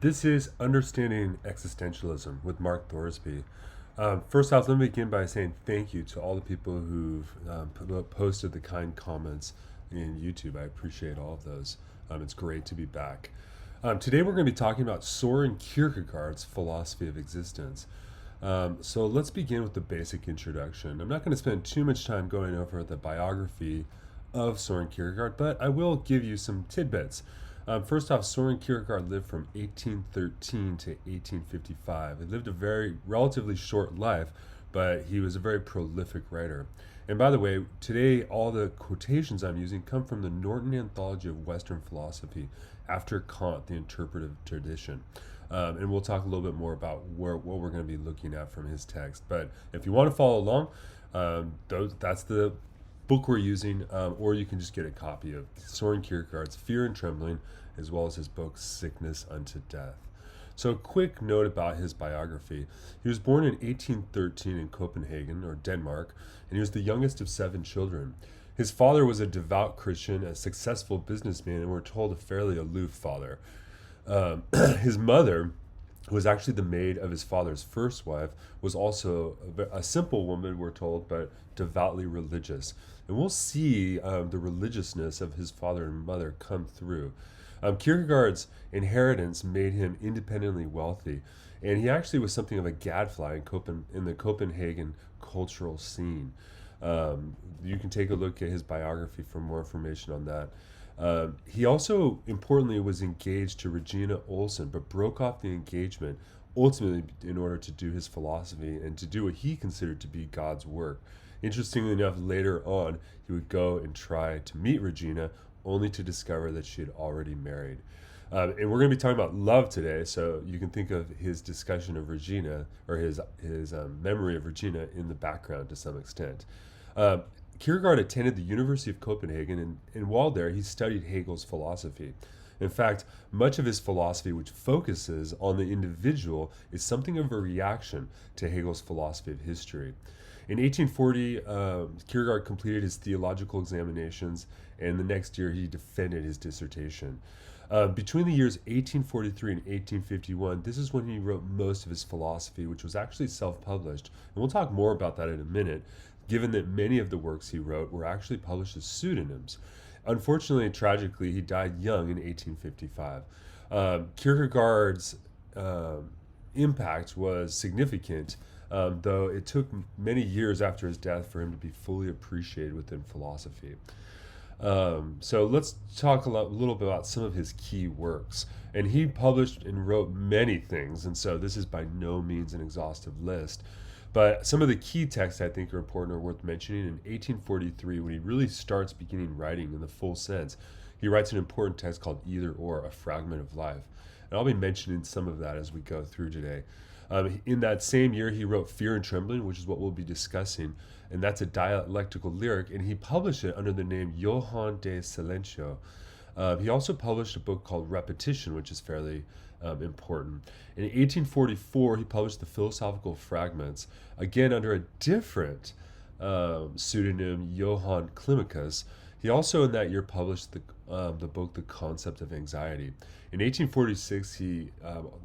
This is Understanding Existentialism with Mark Thorsby. First off, let me begin by saying thank you to all the people who've posted the kind comments in YouTube. I appreciate all of those. It's great to be back. Today we're going to be talking about Søren Kierkegaard's philosophy of existence. So let's begin with the basic introduction. I'm not going to spend too much time going over the biography of Søren Kierkegaard, but I will give you some tidbits. First off, Søren Kierkegaard lived from 1813 to 1855. He lived a very relatively short life, but he was a very prolific writer. And by the way, today all the quotations I'm using come from the Norton Anthology of Western Philosophy after Kant, the Interpretive Tradition. And we'll talk a little bit more about what we're going to be looking at from his text. But if you want to follow along, that's the book we're using, or you can just get a copy of Søren Kierkegaard's Fear and Trembling, as well as his book Sickness unto Death. So a quick note about his biography. He was born in 1813 in Copenhagen, or Denmark, and he was the youngest of 7 children. His father was a devout Christian, a successful businessman, and we're told a fairly aloof father. His mother, who was actually the maid of his father's first wife, was also a simple woman, we're told, but devoutly religious. And we'll see the religiousness of his father and mother come through. Kierkegaard's inheritance made him independently wealthy, and he actually was something of a gadfly in the Copenhagen cultural scene. You can take a look at his biography for more information on that. He also, importantly, was engaged to Regina Olsen, but broke off the engagement ultimately in order to do his philosophy and to do what he considered to be God's work. Interestingly enough, later on, he would go and try to meet Regina, only to discover that she had already married. And we're going to be talking about love today, so you can think of his discussion of Regina, or his memory of Regina, in the background to some extent. Kierkegaard attended the University of Copenhagen, and while there, he studied Hegel's philosophy. In fact, much of his philosophy, which focuses on the individual, is something of a reaction to Hegel's philosophy of history. In 1840, Kierkegaard completed his theological examinations, and the next year he defended his dissertation. Between the years 1843 and 1851, this is when he wrote most of his philosophy, which was actually self-published. And we'll talk more about that in a minute, given that many of the works he wrote were actually published as pseudonyms. Unfortunately and tragically, he died young in 1855. Kierkegaard's impact was significant, though it took many years after his death for him to be fully appreciated within philosophy. So let's talk a little bit about some of his key works. And he published and wrote many things, and so this is by no means an exhaustive list. But some of the key texts I think are important or worth mentioning. In 1843, when he really starts beginning writing in the full sense, he writes an important text called Either Or, a Fragment of Life. And I'll be mentioning some of that as we go through today. In that same year, he wrote Fear and Trembling, which is what we'll be discussing, and that's a dialectical lyric, and he published it under the name Johann de Silencio. He also published a book called Repetition, which is fairly important. In 1844, he published the Philosophical Fragments, again under a different pseudonym, Johann Climacus. He also in that year published the book The Concept of Anxiety. In 1846, he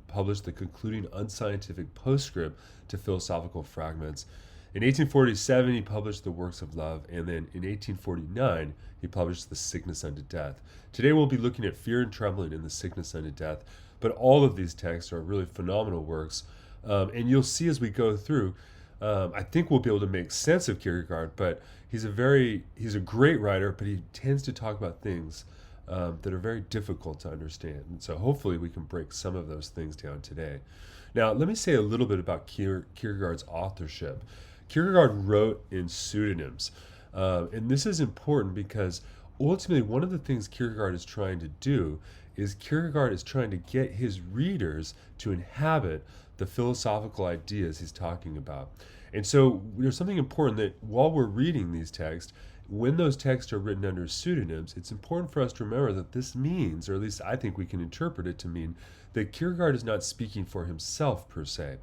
published the concluding unscientific postscript to Philosophical Fragments. In 1847, he published The Works of Love, and then in 1849, he published The Sickness unto Death. Today we'll be looking at Fear and Trembling and The Sickness unto Death, but all of these texts are really phenomenal works, and you'll see as we go through, I think we'll be able to make sense of Kierkegaard, but he's a great writer, but he tends to talk about things that are very difficult to understand. And so hopefully we can break some of those things down today. Now, let me say a little bit about Kierkegaard's authorship. Kierkegaard wrote in pseudonyms, and this is important because ultimately one of the things Kierkegaard is trying to do is Kierkegaard is trying to get his readers to inhabit the philosophical ideas he's talking about. And so there's something important that while we're reading these texts, when those texts are written under pseudonyms, it's important for us to remember that this means, or at least I think we can interpret it to mean, that Kierkegaard is not speaking for himself per se.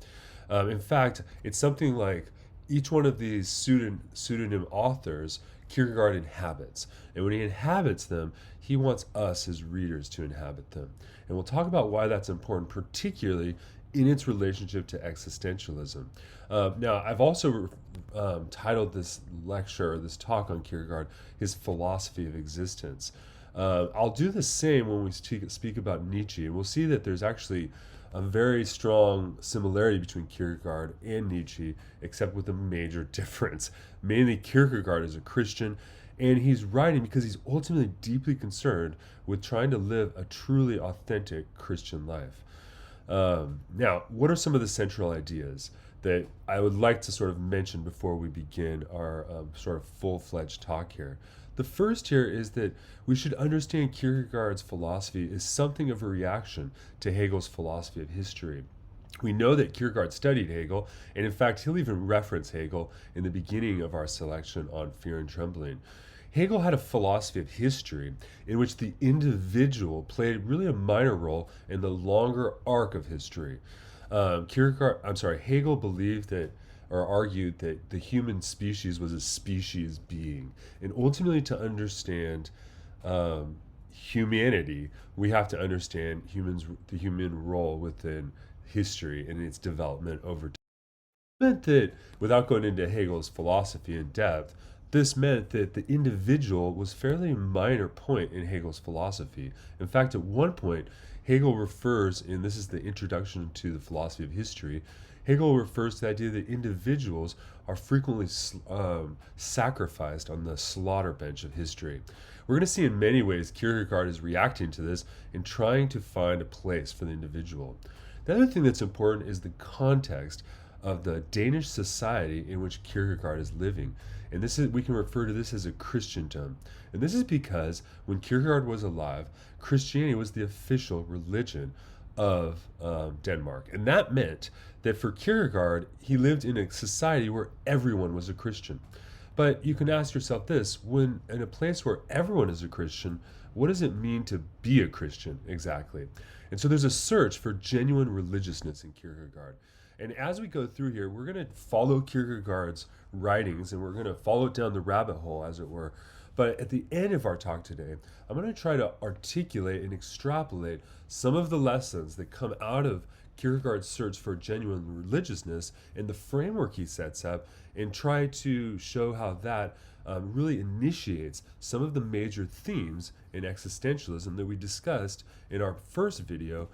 In fact, it's something like each one of these pseudonym authors Kierkegaard inhabits. And when he inhabits them, he wants us as readers to inhabit them. And we'll talk about why that's important, particularly in its relationship to existentialism. Now, I've also titled this lecture, this talk on Kierkegaard, his philosophy of existence. I'll do the same when we speak about Nietzsche, and we'll see that there's actually a very strong similarity between Kierkegaard and Nietzsche, except with a major difference. Mainly, Kierkegaard is a Christian, and he's writing because he's ultimately deeply concerned with trying to live a truly authentic Christian life. Now, what are some of the central ideas that I would like to sort of mention before we begin our sort of full-fledged talk here? The first here is that we should understand Kierkegaard's philosophy as something of a reaction to Hegel's philosophy of history. We know that Kierkegaard studied Hegel, and in fact, he'll even reference Hegel in the beginning of our selection on Fear and Trembling. Hegel had a philosophy of history in which the individual played really a minor role in the longer arc of history. Hegel believed that, or argued that, the human species was a species being. And ultimately, to understand humanity, we have to understand the human role within history and its development over time. It meant that, without going into Hegel's philosophy in depth, this meant that the individual was a fairly minor point in Hegel's philosophy. In fact, at one point, Hegel refers, and this is the introduction to the philosophy of history, Hegel refers to the idea that individuals are frequently sacrificed on the slaughter bench of history. We're going to see in many ways Kierkegaard is reacting to this and trying to find a place for the individual. The other thing that's important is the context of the Danish society in which Kierkegaard is living. And we can refer to this as a Christendom. And this is because when Kierkegaard was alive, Christianity was the official religion of Denmark. And that meant that for Kierkegaard, he lived in a society where everyone was a Christian. But you can ask yourself this, when in a place where everyone is a Christian, what does it mean to be a Christian exactly? And so there's a search for genuine religiousness in Kierkegaard. And as we go through here, we're going to follow Kierkegaard's writings, and we're going to follow it down the rabbit hole, as it were. But at the end of our talk today, I'm going to try to articulate and extrapolate some of the lessons that come out of Kierkegaard's search for genuine religiousness and the framework he sets up, and try to show how that really initiates some of the major themes in existentialism that we discussed in our first video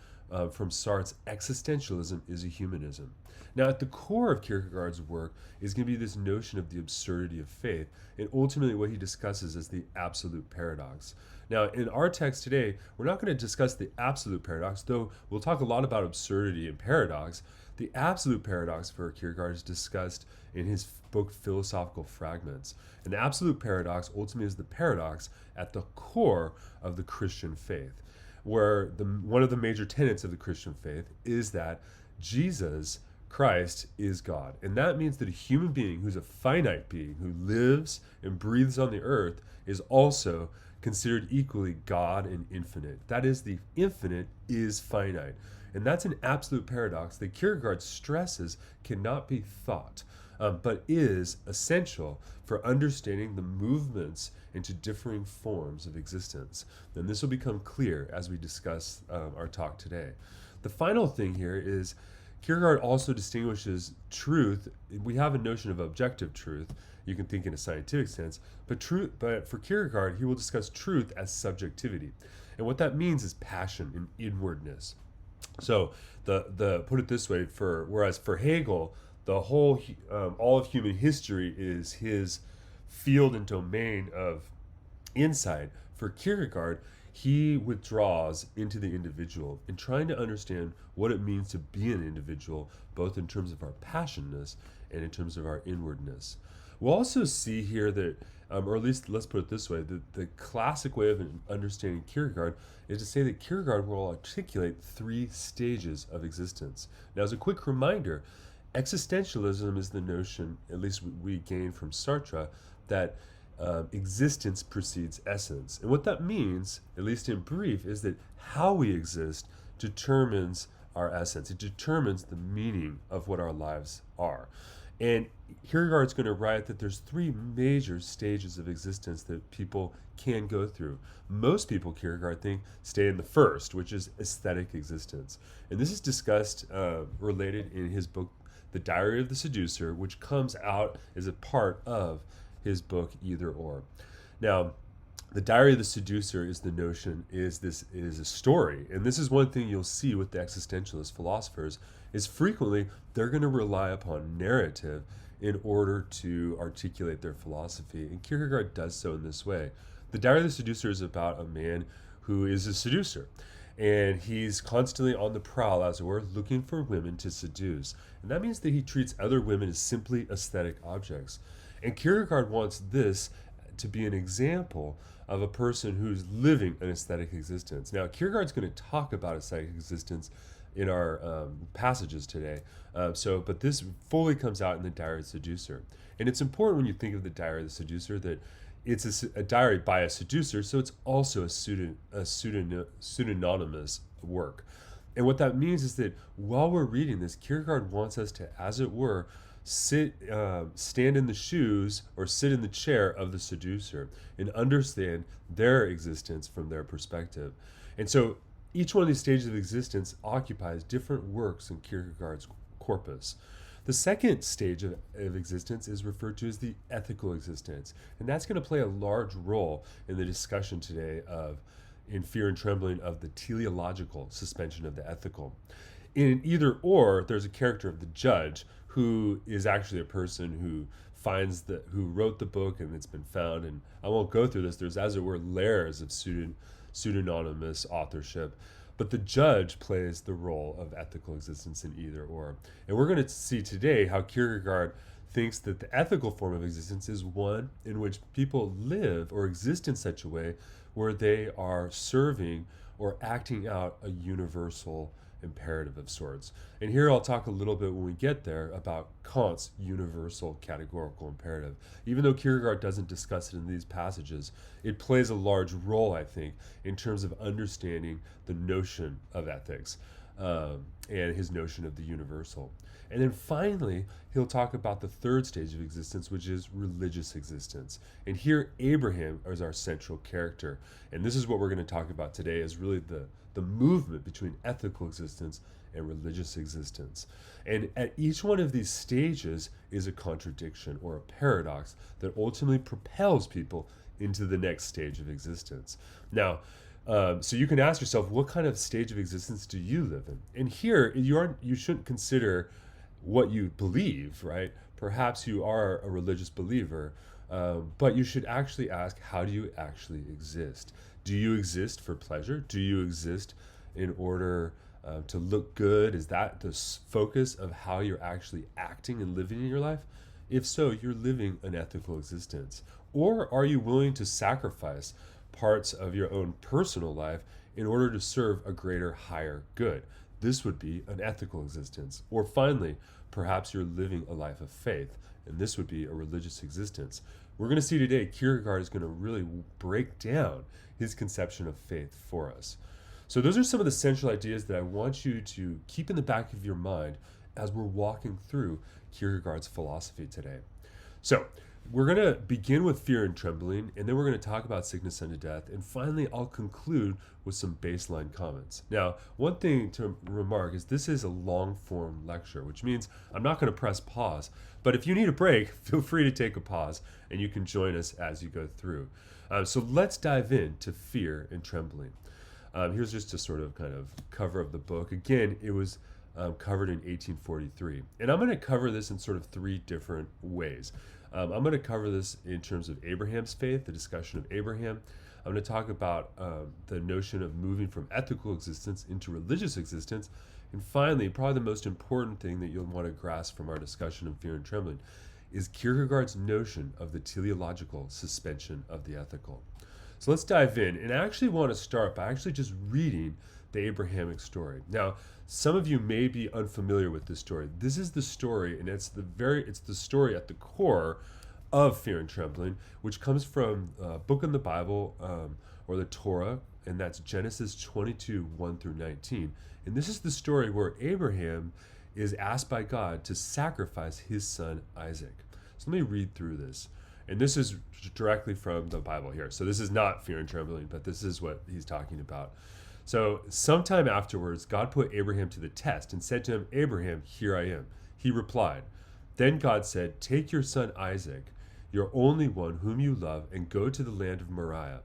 from Sartre's Existentialism is a Humanism. Now, at the core of Kierkegaard's work is going to be this notion of the absurdity of faith, and ultimately what he discusses is the absolute paradox. Now, in our text today, we're not going to discuss the absolute paradox, though we'll talk a lot about absurdity and paradox. The absolute paradox for Kierkegaard is discussed in his book Philosophical Fragments. And the absolute paradox ultimately is the paradox at the core of the Christian faith, where one of the major tenets of the Christian faith is that Jesus Christ is God. And that means that a human being who's a finite being, who lives and breathes on the earth, is also considered equally God and infinite. That is, the infinite is finite. And that's an absolute paradox that Kierkegaard stresses cannot be thought, but is essential for understanding the movements into differing forms of existence. And this will become clear as we discuss our talk today. The final thing here is Kierkegaard also distinguishes truth. We have a notion of objective truth. You can think in a scientific sense, but for Kierkegaard, he will discuss truth as subjectivity. And what that means is passion and inwardness. So the put it this way, whereas for Hegel, the whole all of human history is his field and domain of insight, for Kierkegaard, he withdraws into the individual in trying to understand what it means to be an individual, both in terms of our passionness and in terms of our inwardness. We'll also see here that, or at least let's put it this way, the classic way of understanding Kierkegaard is to say that Kierkegaard will articulate 3 stages of existence. Now, as a quick reminder, existentialism is the notion, at least we gain from Sartre, that existence precedes essence. And what that means, at least in brief, is that how we exist determines our essence. It determines the meaning of what our lives are. And Kierkegaard's going to write that there's three major stages of existence that people can go through. Most people, Kierkegaard think, stay in the first, which is aesthetic existence. And this is discussed, related in his book, The Diary of the Seducer, which comes out as a part of his book, Either Or. Now, the Diary of the Seducer is the notion, is a story. And this is one thing you'll see with the existentialist philosophers, is frequently they're going to rely upon narrative in order to articulate their philosophy. And Kierkegaard does so in this way. The Diary of the Seducer is about a man who is a seducer. And he's constantly on the prowl, as it were, looking for women to seduce. And that means that he treats other women as simply aesthetic objects. And Kierkegaard wants this to be an example of a person who's living an aesthetic existence. Now, Kierkegaard's going to talk about aesthetic existence in our passages today. But this fully comes out in the Diary of the Seducer. And it's important when you think of the Diary of the Seducer that it's a diary by a seducer, so it's also a pseudonymous work. And what that means is that while we're reading this, Kierkegaard wants us to, as it were, stand in the shoes or sit in the chair of the seducer and understand their existence from their perspective. And so each one of these stages of existence occupies different works in Kierkegaard's corpus. The second stage of existence is referred to as the ethical existence, and that's going to play a large role in the discussion today in Fear and Trembling, of the teleological suspension of the ethical. In Either Or, there's a character of the judge who is actually a person who who wrote the book, and it's been found. And I won't go through this. There's, as it were, layers of pseudonymous authorship. But the judge plays the role of ethical existence in Either Or. And we're going to see today how Kierkegaard thinks that the ethical form of existence is one in which people live or exist in such a way where they are serving or acting out a universal imperative of sorts. And here I'll talk a little bit when we get there about Kant's universal categorical imperative. Even though Kierkegaard doesn't discuss it in these passages, it plays a large role, I think, in terms of understanding the notion of ethics and his notion of the universal. And then finally, he'll talk about the third stage of existence, which is religious existence. And here, Abraham is our central character. And this is what we're going to talk about today, is really the movement between ethical existence and religious existence. And at each one of these stages is a contradiction or a paradox that ultimately propels people into the next stage of existence. Now, so you can ask yourself, what kind of stage of existence do you live in? And here, you shouldn't consider what you believe, right? Perhaps you are a religious believer, but you should actually ask, how do you actually exist? Do you exist for pleasure? Do you exist in order to look good? Is that the focus of how you're actually acting and living in your life? If so, you're living an ethical existence. Or are you willing to sacrifice parts of your own personal life in order to serve a greater, higher good? This would be an ethical existence. Or finally, perhaps you're living a life of faith, and this would be a religious existence. We're going to see today, Kierkegaard is going to really break down his conception of faith for us. So those are some of the central ideas that I want you to keep in the back of your mind as we're walking through Kierkegaard's philosophy today. So we're going to begin with Fear and Trembling, and then we're going to talk about Sickness unto Death, and finally I'll conclude with some baseline comments. Now, one thing to remark is this is a long-form lecture, which means I'm not going to press pause, but if you need a break, feel free to take a pause, and you can join us as you go through. So let's dive into Fear and Trembling. Here's just a sort of kind of cover of the book. Again, it was covered in 1843, and I'm going to cover this in sort of three different ways. I'm going to cover this in terms of Abraham's faith, the discussion of Abraham. I'm going to talk about the notion of moving from ethical existence into religious existence. And finally, probably the most important thing that you'll want to grasp from our discussion of Fear and Trembling is Kierkegaard's notion of the teleological suspension of the ethical. So let's dive in. And I actually want to start by actually just reading the Abrahamic story. Now, some of you may be unfamiliar with this story. This is the story, and it's the story at the core of Fear and Trembling, which comes from a book in the Bible, or the Torah, and that's Genesis 22, 1 through 19. And this is the story where Abraham is asked by God to sacrifice his son Isaac. So let me read through this. And this is directly from the Bible here. So this is not fear and trembling, but this is what he's talking about. So sometime afterwards, God put Abraham to the test and said to him, Abraham, here I am. He replied. Then God said, take your son Isaac, your only one whom you love, and go to the land of Moriah.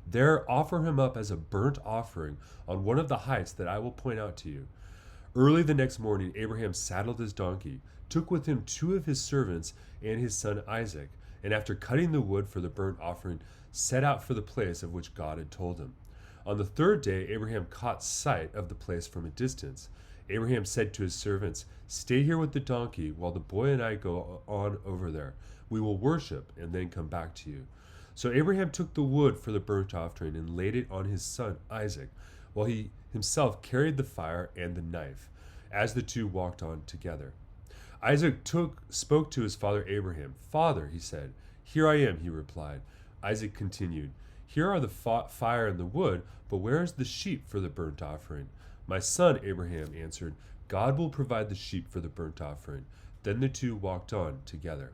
There offer him up as a burnt offering on one of the heights that I will point out to you. Early the next morning, Abraham saddled his donkey, took with him 2 of his servants and his son Isaac, and after cutting the wood for the burnt offering, set out for the place of which God had told him. On the 3rd day, Abraham caught sight of the place from a distance. Abraham said to his servants, stay here with the donkey while the boy and I go on over there. We will worship and then come back to you. So Abraham took the wood for the burnt offering and laid it on his son Isaac, while he himself carried the fire and the knife, as the 2 walked on together. Isaac spoke to his father Abraham. Father, he said. Here I am, he replied. Isaac continued, here are the fire and the wood, but where is the sheep for the burnt offering? My son, Abraham answered, God will provide the sheep for the burnt offering. Then the 2 walked on together.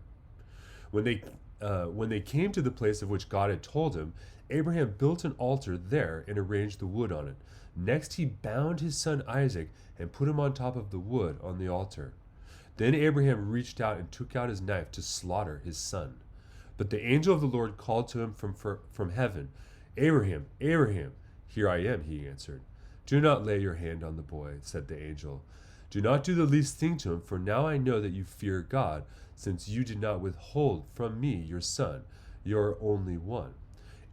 When they came to the place of which God had told him, Abraham built an altar there and arranged the wood on it. Next he bound his son Isaac and put him on top of the wood on the altar. Then Abraham reached out and took out his knife to slaughter his son. But the angel of the Lord called to him from heaven, Abraham, Abraham. Here I am, he answered. Do not lay your hand on the boy, said the angel. Do not do the least thing to him, for now I know that you fear God, since you did not withhold from me your son, your only one.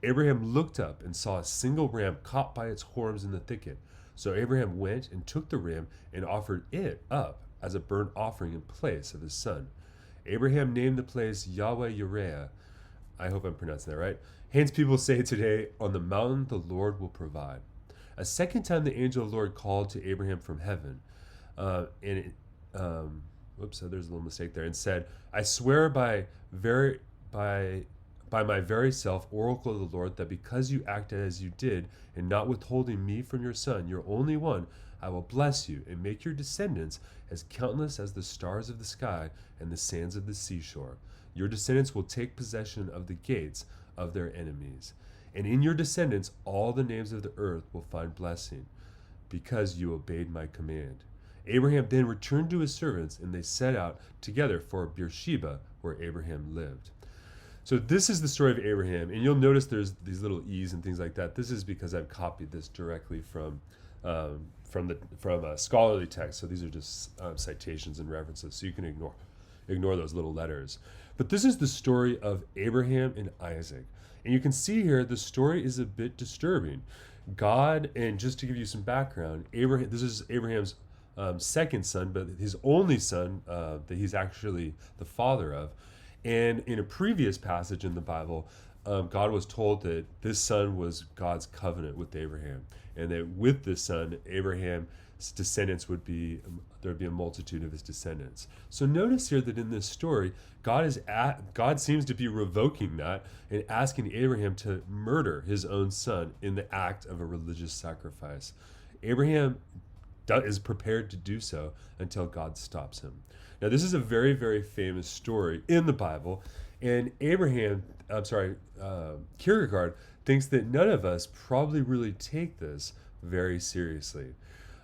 Abraham looked up and saw a single ram caught by its horns in the thicket. So Abraham went and took the ram and offered it up as a burnt offering in place of his son. Abraham named the place Yahweh Yireh. I hope I'm pronouncing that right. Hence people say today, on the mountain the Lord will provide. A second time the angel of the Lord called to Abraham from heaven, there's a little mistake there, and said, I swear by my very self, oracle of the Lord, that because you acted as you did, and not withholding me from your son, your only one, I will bless you and make your descendants as countless as the stars of the sky and the sands of the seashore. Your descendants will take possession of the gates of their enemies. And in your descendants all the names of the earth will find blessing, because you obeyed my command. Abraham then returned to his servants, and they set out together for Beersheba, where Abraham lived. So this is the story of Abraham, and you'll notice there's these little e's and things like that. This is because I've copied this directly from a scholarly text. So these are just citations and references, so you can ignore those little letters. But this is the story of Abraham and Isaac. And you can see here the story is a bit disturbing. God, and just to give you some background, this is Abraham's second son, but his only son that he's actually the father of. And in a previous passage in the Bible, God was told that this son was God's covenant with Abraham, and that with this son, Abraham's descendants would be a multitude of his descendants. So notice here that in this story, God seems to be revoking that and asking Abraham to murder his own son in the act of a religious sacrifice. Abraham is prepared to do so until God stops him. Now, this is a very, very famous story in the Bible, and Kierkegaard thinks that none of us probably really take this very seriously.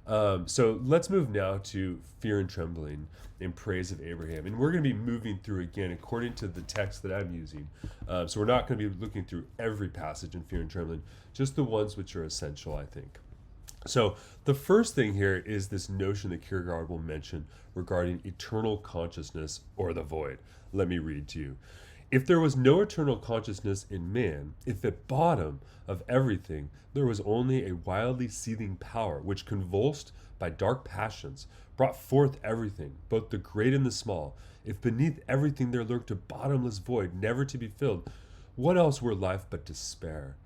So let's move now to Fear and Trembling in Praise of Abraham. And we're going to be moving through again according to the text that I'm using. So we're not going to be looking through every passage in Fear and Trembling, just the ones which are essential, I think. So the first thing here is this notion that Kierkegaard will mention regarding eternal consciousness or the void. Let me read to you. If there was no eternal consciousness in man, if at bottom of everything there was only a wildly seething power which, convulsed by dark passions, brought forth everything, both the great and the small, if beneath everything there lurked a bottomless void never to be filled, what else were life but despair?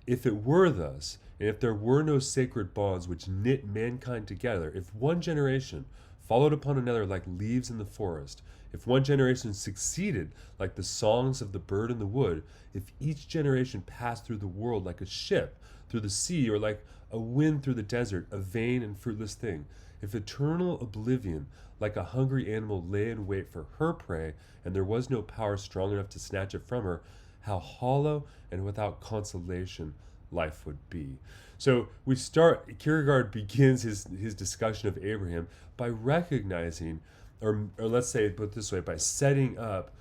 If it were thus, and if there were no sacred bonds which knit mankind together, if one generation followed upon another like leaves in the forest, if one generation succeeded like the songs of the bird in the wood, if each generation passed through the world like a ship through the sea, or like a wind through the desert, a vain and fruitless thing, If eternal oblivion, like a hungry animal, lay in wait for her prey, and there was no power strong enough to snatch it from her, how hollow and without consolation life would be. So Kierkegaard begins his discussion of Abraham by recognizing, or let's say, put it this way, by setting up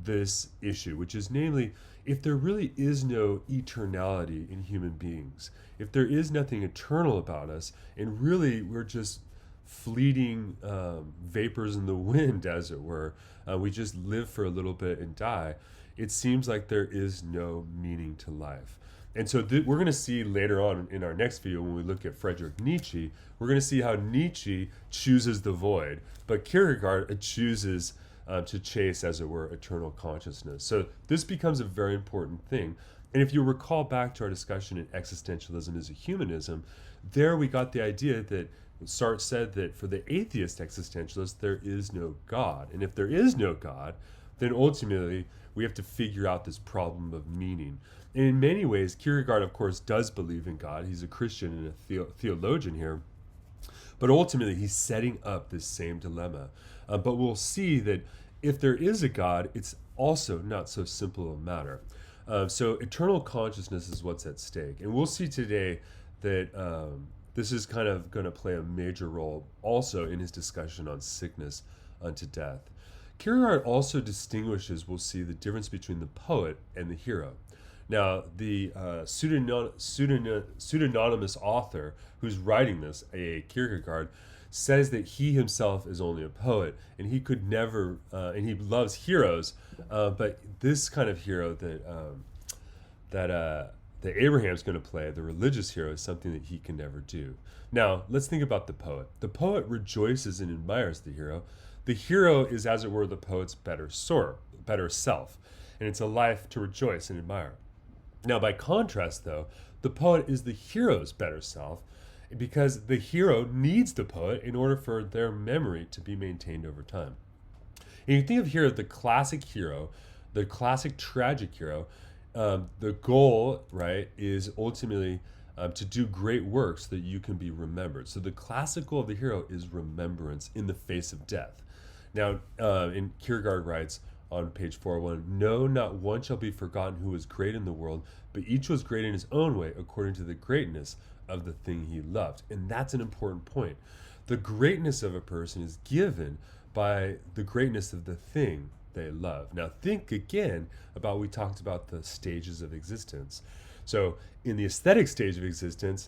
this issue, which is namely, if there really is no eternality in human beings, if there is nothing eternal about us, and really we're just fleeting vapors in the wind, as it were, we just live for a little bit and die, it seems like there is no meaning to life. And so we're going to see later on in our next video, when we look at Friedrich Nietzsche, we're going to see how Nietzsche chooses the void, but Kierkegaard chooses to chase, as it were, eternal consciousness. So this becomes a very important thing. And if you recall back to our discussion in Existentialism is a Humanism, there we got the idea that Sartre said that for the atheist existentialist, there is no God. And if there is no God, then ultimately we have to figure out this problem of meaning. And in many ways, Kierkegaard, of course, does believe in God. He's a Christian and a theologian here. But ultimately, he's setting up this same dilemma. But we'll see that if there is a God, it's also not so simple a matter. So eternal consciousness is what's at stake. And we'll see today that this is kind of going to play a major role also in his discussion on sickness unto death. Kierkegaard also distinguishes, we'll see, the difference between the poet and the hero. Now, the pseudonymous author who's writing this, A. Kierkegaard, says that he himself is only a poet, and he could never, and he loves heroes, but this kind of hero that Abraham's going to play, the religious hero, is something that he can never do. Now, let's think about the poet. The poet rejoices and admires the hero. The hero is, as it were, the poet's better self, and it's a life to rejoice and admire. Now, by contrast, though, the poet is the hero's better self, because the hero needs the poet in order for their memory to be maintained over time. And you think of here the classic hero, the classic tragic hero, the goal, right, is ultimately to do great works so that you can be remembered. So the classic goal of the hero is remembrance in the face of death. Now, in Kierkegaard writes on page 401, no, not one shall be forgotten who was great in the world, but each was great in his own way according to the greatness of the thing he loved. And that's an important point. The greatness of a person is given by the greatness of the thing they love. Now think again about, we talked about the stages of existence. So in the aesthetic stage of existence,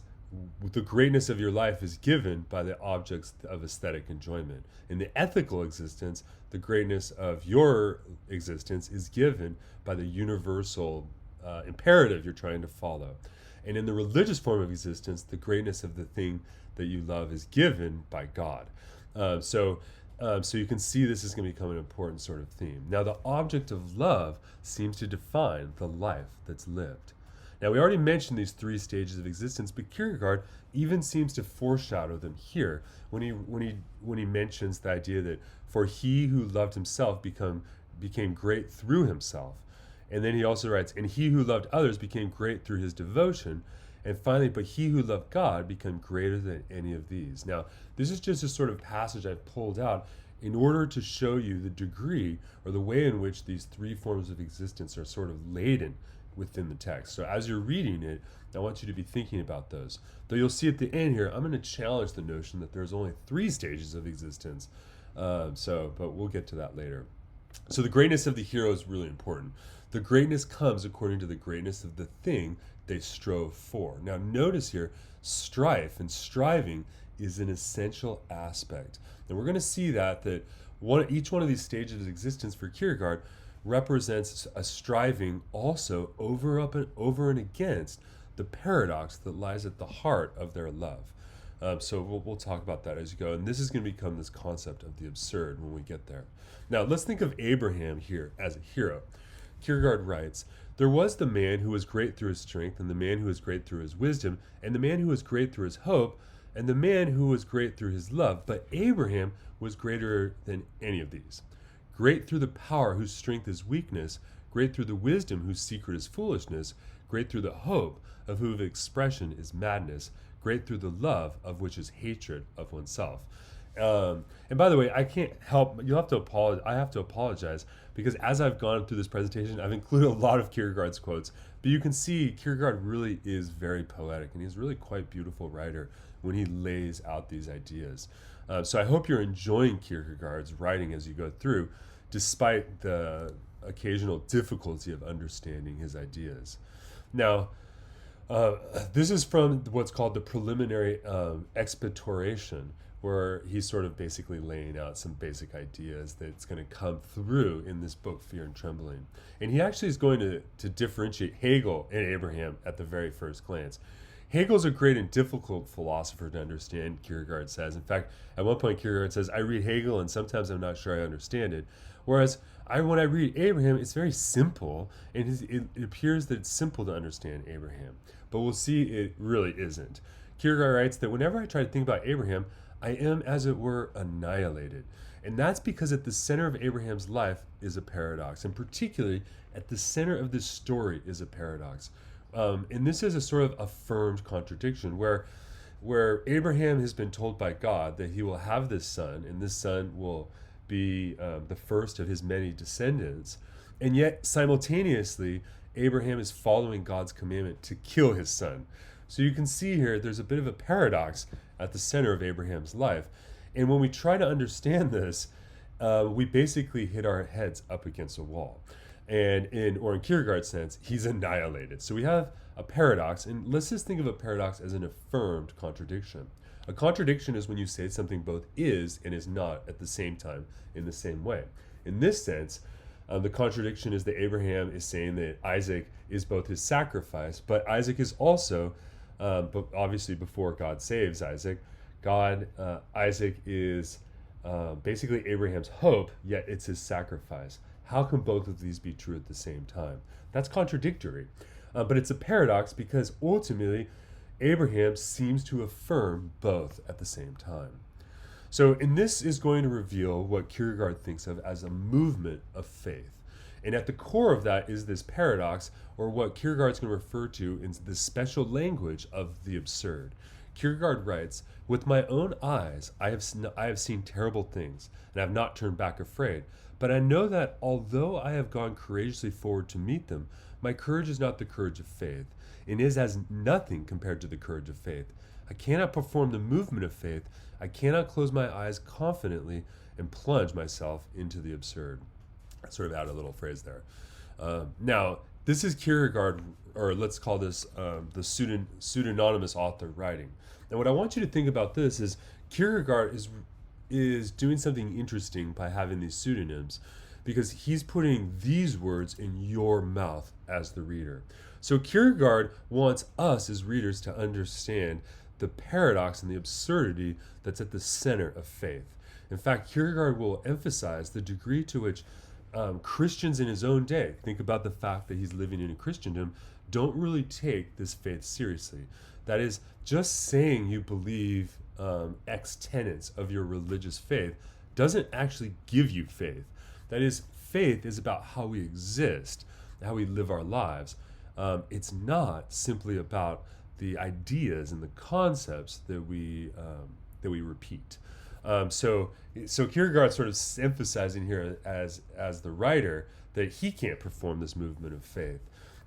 the greatness of your life is given by the objects of aesthetic enjoyment. In the ethical existence, the greatness of your existence is given by the universal imperative you're trying to follow. And in the religious form of existence, the greatness of the thing that you love is given by God. So you can see this is going to become an important sort of theme. Now, the object of love seems to define the life that's lived. Now, we already mentioned these three stages of existence, but Kierkegaard even seems to foreshadow them here when he mentions the idea that for he who loved himself became great through himself. And then he also writes, and he who loved others became great through his devotion. And finally, but he who loved God became greater than any of these. Now, this is just a sort of passage I've pulled out in order to show you the degree or the way in which these three forms of existence are sort of laden within the text. So as you're reading it, I want you to be thinking about those. Though you'll see at the end here, I'm going to challenge the notion that there's only three stages of existence. But we'll get to that later. So the greatness of the hero is really important. The greatness comes according to the greatness of the thing they strove for. Now notice here, strife and striving is an essential aspect. And we're going to see that each one of these stages of existence for Kierkegaard represents a striving also over and against the paradox that lies at the heart of their love. So we'll talk about that as you go. And this is going to become this concept of the absurd when we get there. Now let's think of Abraham here as a hero. Kierkegaard writes, there was the man who was great through his strength, and the man who was great through his wisdom, and the man who was great through his hope, and the man who was great through his love. But Abraham was greater than any of these. Great through the power whose strength is weakness, great through the wisdom whose secret is foolishness, great through the hope of whose expression is madness, great through the love of which is hatred of oneself. And by the way, I can't help, you'll have to apologize. I have to apologize because as I've gone through this presentation, I've included a lot of Kierkegaard's quotes, but you can see Kierkegaard really is very poetic and he's really quite beautiful writer when he lays out these ideas. So I hope you're enjoying Kierkegaard's writing as you go through, despite the occasional difficulty of understanding his ideas. Now, this is from what's called the preliminary expectoration, where he's sort of basically laying out some basic ideas that's going to come through in this book, Fear and Trembling. And he actually is going to differentiate Hegel and Abraham at the very first glance. Hegel's a great and difficult philosopher to understand, Kierkegaard says. In fact, at one point Kierkegaard says, I read Hegel and sometimes I'm not sure I understand it. Whereas when I read Abraham, it's very simple, and it appears that it's simple to understand Abraham. But we'll see it really isn't. Kierkegaard writes that whenever I try to think about Abraham, I am, as it were, annihilated. And that's because at the center of Abraham's life is a paradox. And particularly, at the center of this story is a paradox. And this is a sort of affirmed contradiction where Abraham has been told by God that he will have this son, and this son will be the first of his many descendants. And yet, simultaneously, Abraham is following God's commandment to kill his son. So you can see here, there's a bit of a paradox at the center of Abraham's life. And when we try to understand this, we basically hit our heads up against a wall. And in Kierkegaard's sense, he's annihilated. So we have a paradox, and let's just think of a paradox as an affirmed contradiction. A contradiction is when you say something both is and is not at the same time in the same way. In this sense, the contradiction is that Abraham is saying that Isaac is both his sacrifice, but Isaac is also, but obviously before God saves Isaac, Isaac is basically Abraham's hope, yet it's his sacrifice. How can both of these be true at the same time? That's contradictory. But it's a paradox because ultimately Abraham seems to affirm both at the same time. So, and this is going to reveal what Kierkegaard thinks of as a movement of faith. And at the core of that is this paradox, or what Kierkegaard's going to refer to in the special language of the absurd. Kierkegaard writes, "With my own eyes I have seen terrible things, and I have not turned back afraid. But I know that although I have gone courageously forward to meet them, my courage is not the courage of faith, and is as nothing compared to the courage of faith. I cannot perform the movement of faith. I cannot close my eyes confidently and plunge myself into the absurd." I sort of add a little phrase there. Now, this is Kierkegaard, or let's call this the pseudonymous author writing. And what I want you to think about this is Kierkegaard is doing something interesting by having these pseudonyms, because he's putting these words in your mouth as the reader. So Kierkegaard wants us as readers to understand the paradox and the absurdity that's at the center of faith. In fact, Kierkegaard will emphasize the degree to which Christians in his own day, think about the fact that he's living in Christendom, don't really take this faith seriously. That is, just saying you believe X tenets of your religious faith doesn't actually give you faith. That is, faith is about how we exist, how we live our lives. It's not simply about the ideas and the concepts that we repeat. So Kierkegaard sort of emphasizing here as the writer that he can't perform this movement of faith,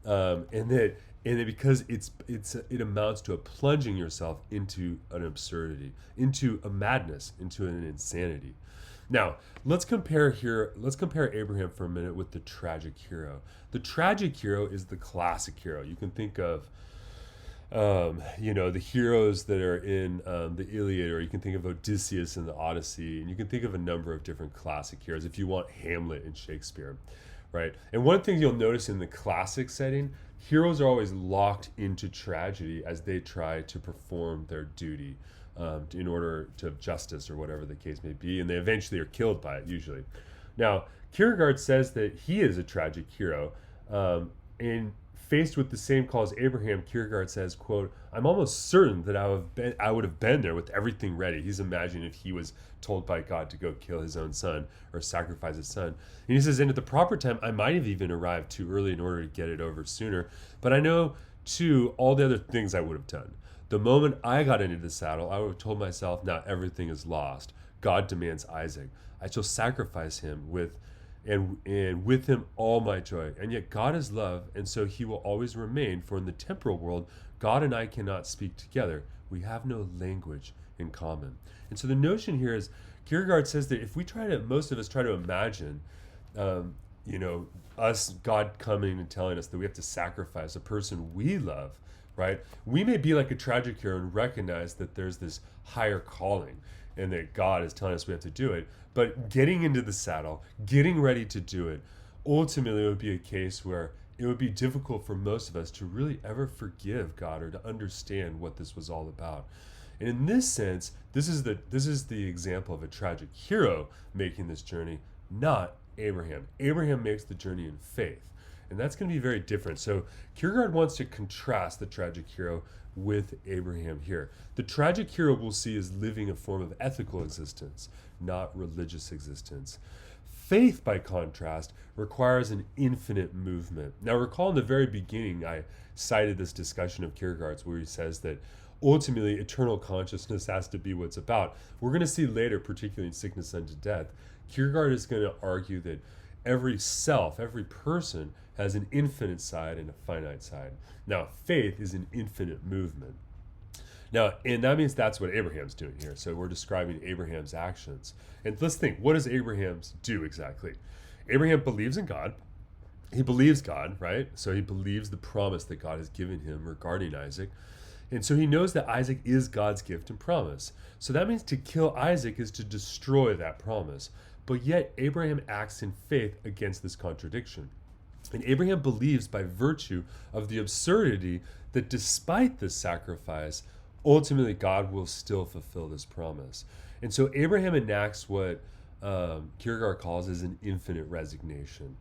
and that because it amounts to a plunging yourself into an absurdity, into a madness, into an insanity. Now, let's compare Abraham for a minute with the tragic hero. The tragic hero is the classic hero. You can think of the heroes that are in the Iliad, or you can think of Odysseus in the Odyssey, and you can think of a number of different classic heroes if you want Hamlet in Shakespeare, right? And one thing you'll notice in the classic setting, heroes are always locked into tragedy as they try to perform their duty in order to have justice or whatever the case may be, and they eventually are killed by it usually. Now, Kierkegaard says that he is a tragic hero, and faced with the same call as Abraham, Kierkegaard says, quote, "I'm almost certain that I would have been there with everything ready." He's imagining if he was told by God to go kill his own son or sacrifice his son. And he says, "And at the proper time, I might have even arrived too early in order to get it over sooner. But I know, too, all the other things I would have done. The moment I got into the saddle, I would have told myself, now everything is lost. God demands Isaac. I shall sacrifice him and with him all my joy. And yet God is love, and so he will always remain, for in the temporal world, God and I cannot speak together. We have no language in common. And so the notion here is, Kierkegaard says that if we most of us try to imagine, us, God coming and telling us that we have to sacrifice a person we love, right? We may be like a tragic hero and recognize that there's this higher calling and that God is telling us we have to do it. But getting into the saddle, getting ready to do it, ultimately it would be a case where it would be difficult for most of us to really ever forgive God or to understand what this was all about. And in this sense, this is the example of a tragic hero making this journey, not Abraham. Abraham makes the journey in faith. And that's going to be very different. So Kierkegaard wants to contrast the tragic hero with Abraham here. The tragic hero we'll see is living a form of ethical existence, not religious existence. Faith, by contrast, requires an infinite movement. Now, recall in the very beginning, I cited this discussion of Kierkegaard's where he says that ultimately eternal consciousness has to be what's about. We're going to see later, particularly in Sickness Unto Death, Kierkegaard is going to argue that every self, every person, has an infinite side and a finite side. Now, faith is an infinite movement. Now, and that means that's what Abraham's doing here. So we're describing Abraham's actions. And let's think, what does Abraham do exactly? Abraham believes in God. He believes God, right? So he believes the promise that God has given him regarding Isaac. And so he knows that Isaac is God's gift and promise. So that means to kill Isaac is to destroy that promise. But yet Abraham acts in faith against this contradiction. And Abraham believes by virtue of the absurdity that despite this sacrifice, ultimately God will still fulfill this promise. And so Abraham enacts what Kierkegaard calls as an infinite resignation.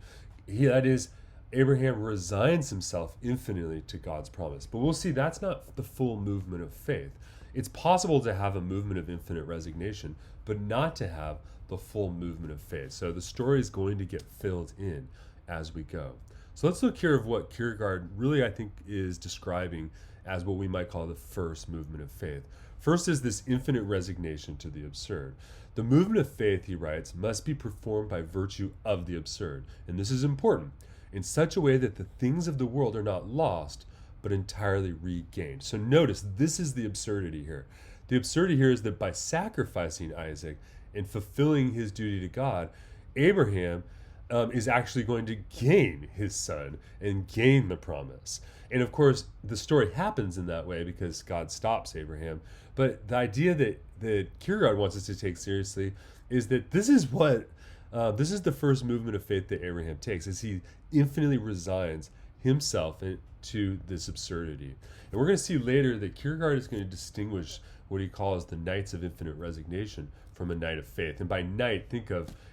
That is, Abraham resigns himself infinitely to God's promise. But we'll see that's not the full movement of faith. It's possible to have a movement of infinite resignation, but not to have the full movement of faith. So the story is going to get filled in as we go. So let's look here at what Kierkegaard really, I think, is describing as what we might call the first movement of faith. First is this infinite resignation to the absurd. The movement of faith, he writes, must be performed by virtue of the absurd. And this is important, in such a way that the things of the world are not lost, but entirely regained. So notice, this is the absurdity here. The absurdity here is that by sacrificing Isaac and fulfilling his duty to God, Abraham is actually going to gain his son and gain the promise. And of course, the story happens in that way because God stops Abraham. But the idea that Kierkegaard wants us to take seriously is that this is the first movement of faith that Abraham takes, as he infinitely resigns himself to this absurdity. And we're going to see later that Kierkegaard is going to distinguish what he calls the nights of infinite resignation from a night of faith. And by night,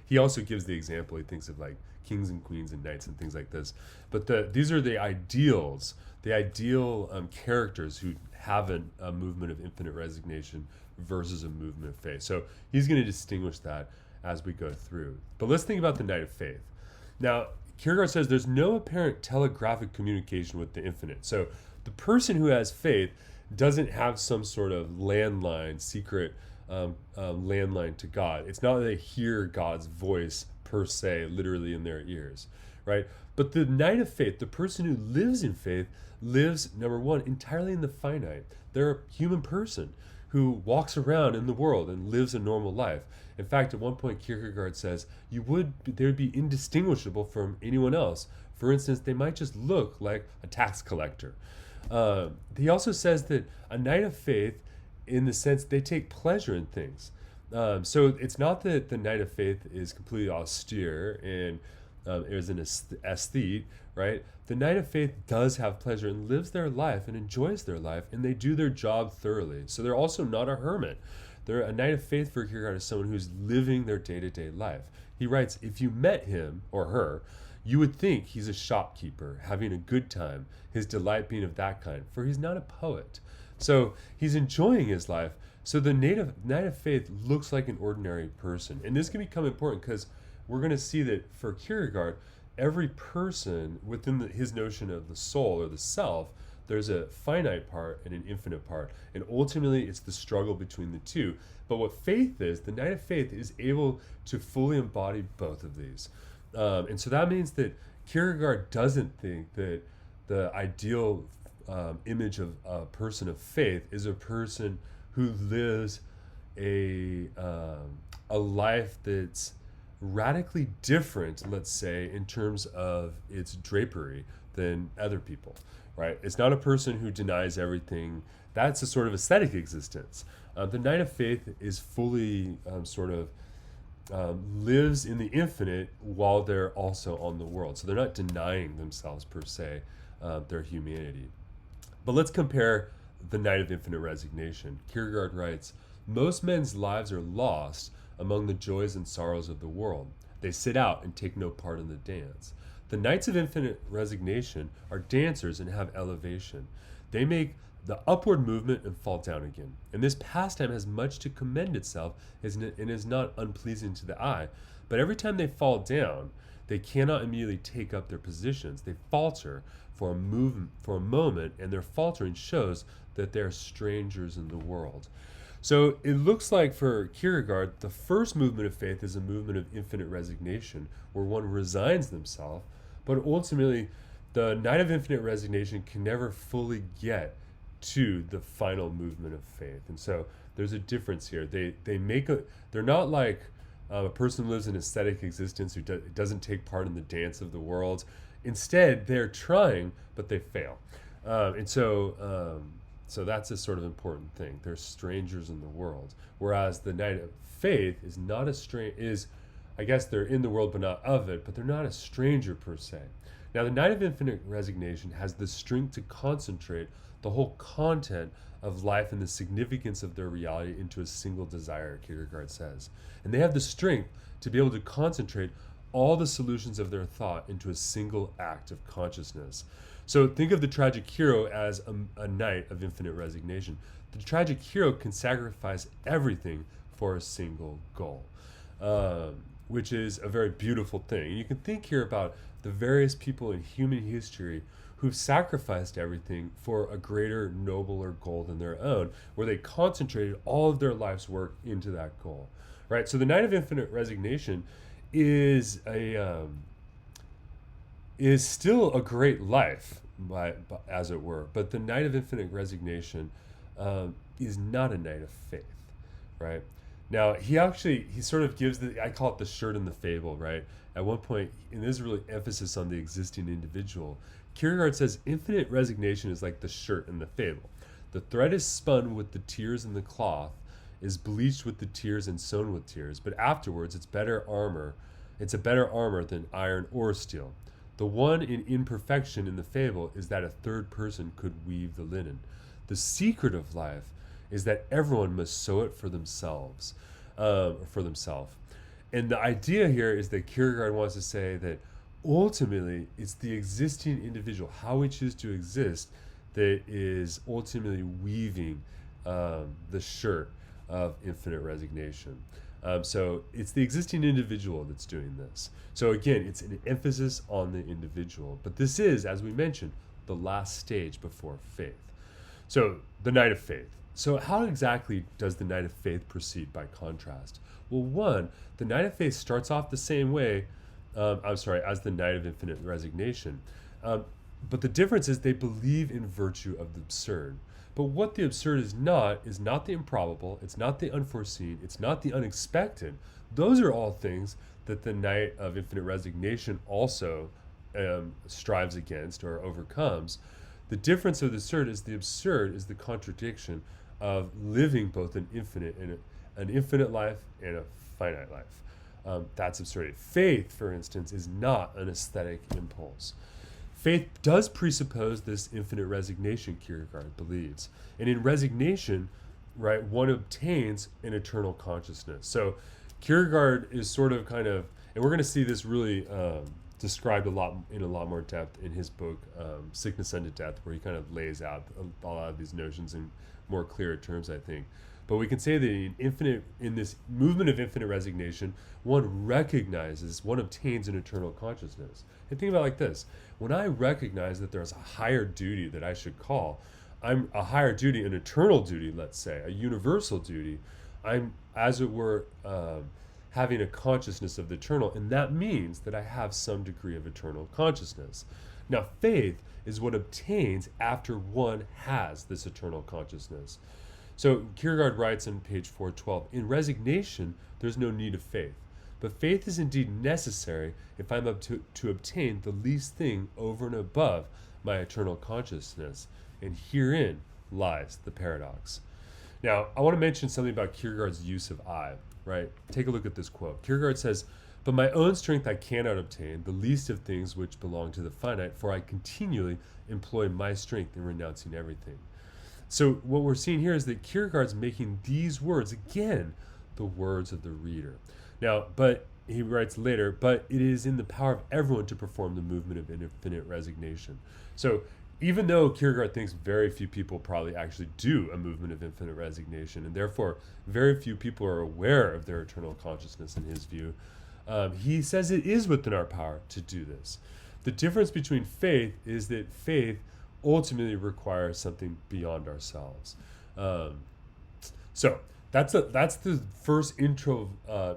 he also gives the example, he thinks of like kings and queens and knights and things like this. But these are the ideal characters who have a movement of infinite resignation versus a movement of faith. So he's going to distinguish that as we go through. But let's think about the night of faith. Now, Kierkegaard says there's no apparent telegraphic communication with the infinite. So the person who has faith doesn't have some sort of secret landline to God. It's not that they hear God's voice per se, literally in their ears, right? But the night of faith, the person who lives in faith lives, number one, entirely in the finite. They're a human person who walks around in the world and lives a normal life. In fact, at one point, Kierkegaard says they would be indistinguishable from anyone else. For instance, they might just look like a tax collector. He also says that a night of faith, in the sense they take pleasure in things. So it's not that the night of faith is completely austere and is an aesthete, right? The night of faith does have pleasure and lives their life and enjoys their life, and they do their job thoroughly. So they're also not a hermit. A night of faith for Kierkegaard is someone who's living their day-to-day life. He writes, if you met him or her, you would think he's a shopkeeper, having a good time, his delight being of that kind, for he's not a poet. So he's enjoying his life. So the night of faith looks like an ordinary person. And this can become important because we're going to see that for Kierkegaard, every person within his notion of the soul or the self there's a finite part and an infinite part. And ultimately, it's the struggle between the two. But what faith is, the Knight of Faith is able to fully embody both of these. And so that means that Kierkegaard doesn't think that the ideal image of a person of faith is a person who lives a life that's radically different, let's say, in terms of its drapery than other people, right? It's not a person who denies everything. That's a sort of aesthetic existence. The Knight of Faith is fully lives in the infinite while they're also on the world. So they're not denying themselves per se, their humanity. But let's compare the Knight of Infinite Resignation. Kierkegaard writes, most men's lives are lost among the joys and sorrows of the world. They sit out and take no part in the dance. The Knights of Infinite Resignation are dancers and have elevation. They make the upward movement and fall down again. And this pastime has much to commend itself and is not unpleasing to the eye. But every time they fall down, they cannot immediately take up their positions. They falter for a moment, and their faltering shows that they are strangers in the world. So it looks like for Kierkegaard, the first movement of faith is a movement of infinite resignation, where one resigns themselves, but ultimately the Knight of Infinite Resignation can never fully get to the final movement of faith. And so there's a difference here. They're not like a person who lives an aesthetic existence who doesn't take part in the dance of the world. Instead, they're trying, but they fail. So that's a sort of important thing. They're strangers in the world. Whereas the Knight of Faith is not I guess they're in the world but not of it, but they're not a stranger per se. Now the Knight of Infinite Resignation has the strength to concentrate the whole content of life and the significance of their reality into a single desire, Kierkegaard says. And they have the strength to be able to concentrate all the solutions of their thought into a single act of consciousness. So think of the tragic hero as a knight of infinite resignation. The tragic hero can sacrifice everything for a single goal, which is a very beautiful thing. And you can think here about the various people in human history who've sacrificed everything for a greater, nobler goal than their own, where they concentrated all of their life's work into that goal, right? So the Knight of Infinite Resignation is still a great life, as it were, but the Knight of Infinite Resignation is not a Knight of Faith, right? Now, he sort of gives I call it the shirt in the fable, right? At one point, and there's really emphasis on the existing individual, Kierkegaard says infinite resignation is like the shirt in the fable. The thread is spun with the tears in the cloth, is bleached with the tears and sewn with tears, but afterwards it's a better armor than iron or steel. The one in imperfection in the fable is that a third person could weave the linen. The secret of life is that everyone must sew it for themselves, And the idea here is that Kierkegaard wants to say that ultimately it's the existing individual, how we choose to exist, that is ultimately weaving the shirt of infinite resignation. So it's the existing individual that's doing this. So again, it's an emphasis on the individual. But this is, as we mentioned, the last stage before faith. So the Knight of Faith. So how exactly does the Knight of Faith proceed by contrast? Well, one, the Knight of Faith starts off the same way, as the Knight of Infinite Resignation. But the difference is they believe in virtue of the absurd. But what the absurd is not the improbable, it's not the unforeseen, it's not the unexpected. Those are all things that the Knight of Infinite Resignation also strives against or overcomes. The difference of the absurd is the contradiction of living both an infinite life and a finite life. That's absurdity. Faith, for instance, is not an aesthetic impulse. Faith does presuppose this infinite resignation, Kierkegaard believes. And in resignation, right, one obtains an eternal consciousness. So Kierkegaard is and we're going to see this really described in a lot more depth in his book, Sickness Unto Death, where he kind of lays out a lot of these notions in more clear terms, I think. But we can say that in this movement of infinite resignation, one obtains an eternal consciousness. And think about it like this. When I recognize that there's a higher duty that I should call, I'm a higher duty, an eternal duty, let's say, a universal duty, I'm, as it were, having a consciousness of the eternal, and that means that I have some degree of eternal consciousness. Now, faith is what obtains after one has this eternal consciousness. So Kierkegaard writes on page 412, in resignation, there's no need of faith. But faith is indeed necessary if I'm up to obtain the least thing over and above my eternal consciousness. And herein lies the paradox. Now, I want to mention something about Kierkegaard's use of I, right? Take a look at this quote. Kierkegaard says, but my own strength I cannot obtain, the least of things which belong to the finite, for I continually employ my strength in renouncing everything. So what we're seeing here is that Kierkegaard's making these words, again, the words of the reader. Now, but he writes later, but it is in the power of everyone to perform the movement of infinite resignation. So even though Kierkegaard thinks very few people probably actually do a movement of infinite resignation, and therefore very few people are aware of their eternal consciousness in his view, he says it is within our power to do this. The difference between faith is that faith ultimately requires something beyond ourselves. So that's the first intro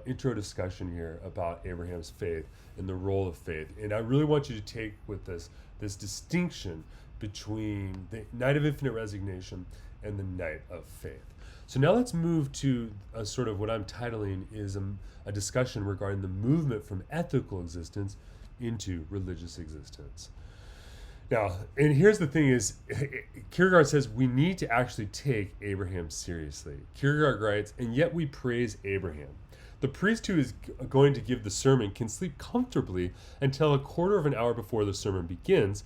discussion here about Abraham's faith and the role of faith. And I really want you to take with this distinction between the night of infinite resignation and the night of faith. So now let's move to a sort of what I'm titling is a discussion regarding the movement from ethical existence into religious existence. Now, and here's the thing is, Kierkegaard says we need to actually take Abraham seriously. Kierkegaard writes, and yet we praise Abraham. The priest who is going to give the sermon can sleep comfortably until a quarter of an hour before the sermon begins,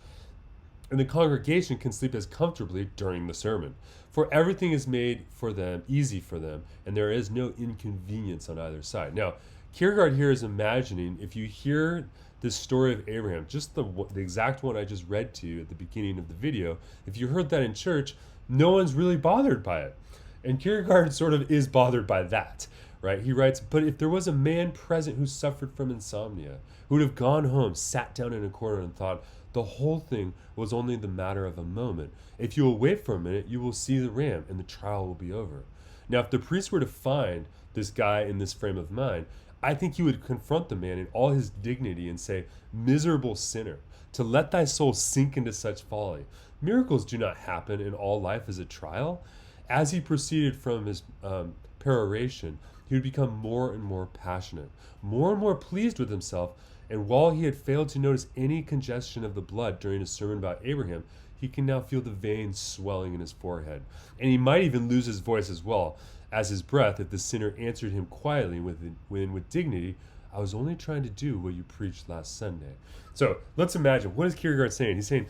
and the congregation can sleep as comfortably during the sermon. For everything is made for them, easy for them, and there is no inconvenience on either side. Now, Kierkegaard here is imagining, if you hear this story of Abraham, just the exact one I just read to you at the beginning of the video, if you heard that in church, no one's really bothered by it. And Kierkegaard sort of is bothered by that, right? He writes, but if there was a man present who suffered from insomnia, who would have gone home, sat down in a corner and thought, the whole thing was only the matter of a moment. If you will wait for a minute, you will see the ram and the trial will be over. Now, if the priest were to find this guy in this frame of mind, I think he would confront the man in all his dignity and say, miserable sinner, to let thy soul sink into such folly. Miracles do not happen in all life as a trial. As he proceeded from his peroration, he would become more and more passionate, more and more pleased with himself, and while he had failed to notice any congestion of the blood during a sermon about Abraham, he can now feel the veins swelling in his forehead. And he might even lose his voice as well as his breath if the sinner answered him quietly with dignity, I was only trying to do what you preached last Sunday. So let's imagine, what is Kierkegaard saying? He's saying,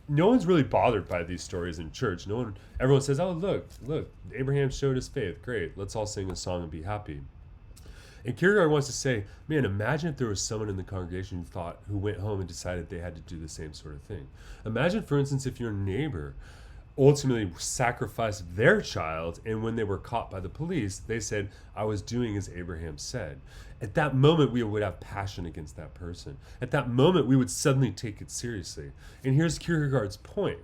no one's really bothered by these stories in church. Everyone says, oh, look, Abraham showed his faith. Great, let's all sing a song and be happy. And Kierkegaard wants to say, man, imagine if there was someone in the congregation who went home and decided they had to do the same sort of thing. Imagine, for instance, if your neighbor ultimately sacrificed their child, and when they were caught by the police, they said, I was doing as Abraham said. At that moment, we would have passion against that person. At that moment, we would suddenly take it seriously. And here's Kierkegaard's point,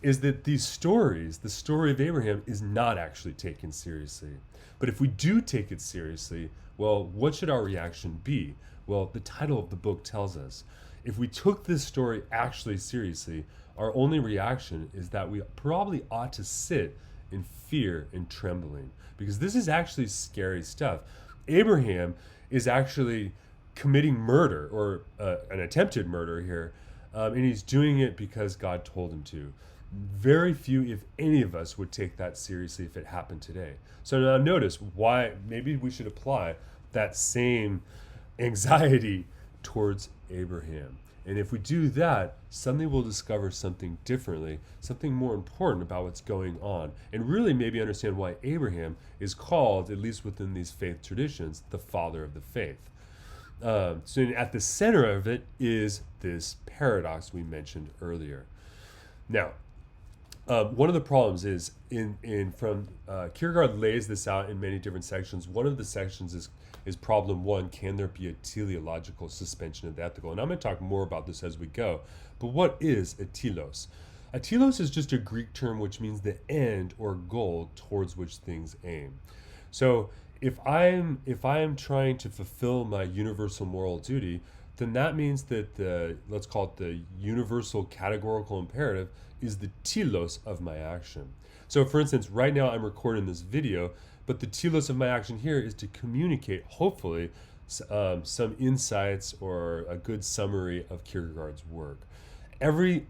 is that these stories, the story of Abraham, is not actually taken seriously. But if we do take it seriously, well, what should our reaction be? Well, the title of the book tells us. If we took this story actually seriously, our only reaction is that we probably ought to sit in fear and trembling, because this is actually scary stuff. Abraham is actually committing murder, or an attempted murder here, and he's doing it because God told him to. Very few, if any of us, would take that seriously if it happened today. So now notice why maybe we should apply that same anxiety towards Abraham. And if we do that, suddenly we'll discover something differently, something more important about what's going on, and really maybe understand why Abraham is called, at least within these faith traditions, the father of the faith. So at the center of it is this paradox we mentioned earlier. Now, One of the problems is from Kierkegaard lays this out in many different sections. One of the sections is problem one: can there be a teleological suspension of the ethical? And I'm going to talk more about this as we go. But what is a telos? A telos is just a Greek term which means the end or goal towards which things aim. So if I'm trying to fulfill my universal moral duty, then that means that let's call it the universal categorical imperative is the telos of my action. So for instance, right now I'm recording this video, but the telos of my action here is to communicate, hopefully, some insights or a good summary of Kierkegaard's work.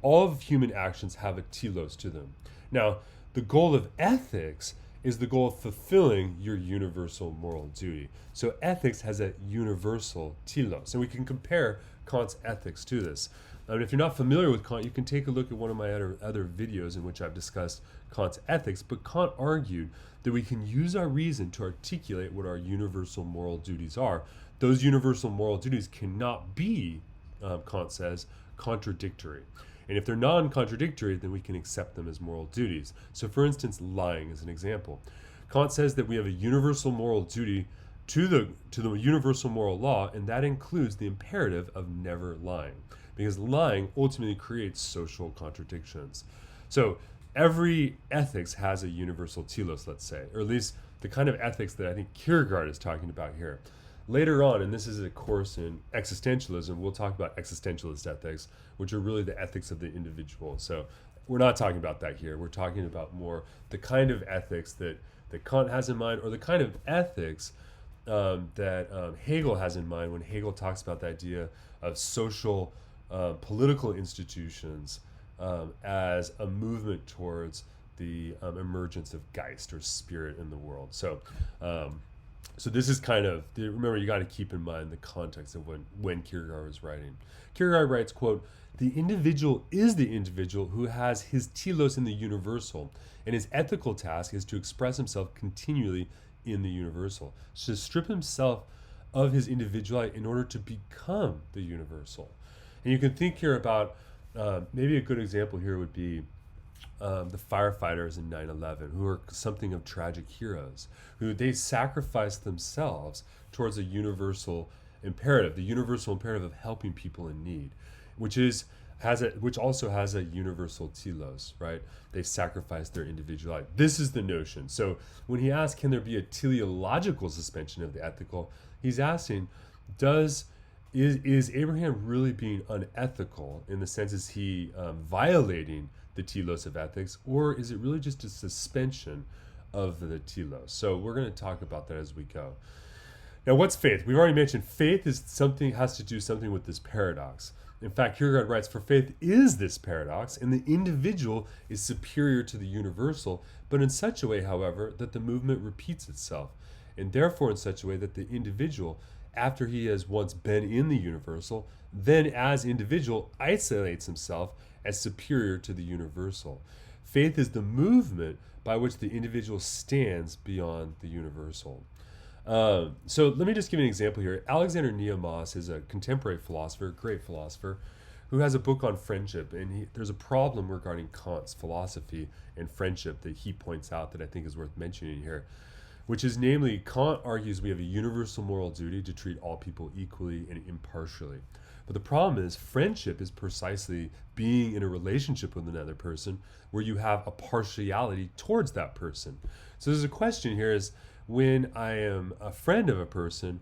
All of human actions have a telos to them. Now, the goal of ethics is the goal of fulfilling your universal moral duty. So ethics has a universal telos. And we can compare Kant's ethics to this. If you're not familiar with Kant, you can take a look at one of my other videos in which I've discussed Kant's ethics. But Kant argued that we can use our reason to articulate what our universal moral duties are. Those universal moral duties cannot be, Kant says, contradictory. And if they're non-contradictory, then we can accept them as moral duties. So for instance, lying is an example. Kant says that we have a universal moral duty to the universal moral law, and that includes the imperative of never lying, because lying ultimately creates social contradictions. So every ethics has a universal telos, let's say, or at least the kind of ethics that I think Kierkegaard is talking about here. Later on, and this is a course in existentialism, we'll talk about existentialist ethics, which are really the ethics of the individual. So we're not talking about that here. We're talking about more the kind of ethics that Kant has in mind, or the kind of ethics that Hegel has in mind when Hegel talks about the idea of social political institutions as a movement towards the emergence of Geist or spirit in the world. So this is kind of, remember, you got to keep in mind the context of when Kierkegaard was writing. Kierkegaard writes, quote, "The individual is the individual who has his telos in the universal, and his ethical task is to express himself continually in the universal, so to strip himself of his individuality in order to become the universal." And you can think here about, maybe a good example here would be the firefighters in 9/11, who are something of tragic heroes, who they sacrificed themselves towards a universal imperative, the universal imperative of helping people in need, which also has a universal telos, right? They sacrificed their individuality. This is the notion. So when he asks, can there be a teleological suspension of the ethical, he's asking, is Abraham really being unethical in the sense is he violating the telos of ethics, or is it really just a suspension of the telos? So we're going to talk about that as we go. Now, what's faith? We've already mentioned faith has to do something with this paradox. In fact, Kierkegaard writes, "For faith is this paradox, and the individual is superior to the universal, but in such a way, however, that the movement repeats itself, and therefore in such a way that the individual, after he has once been in the universal, then as individual isolates himself as superior to the universal. Faith is the movement by which the individual stands beyond the universal." So let me just give you an example here. Alexander Nehamas is a contemporary philosopher, great philosopher, who has a book on friendship. And there's a problem regarding Kant's philosophy and friendship that he points out that I think is worth mentioning here, which is namely, Kant argues we have a universal moral duty to treat all people equally and impartially. But the problem is friendship is precisely being in a relationship with another person where you have a partiality towards that person. So there's a question here is, when I am a friend of a person,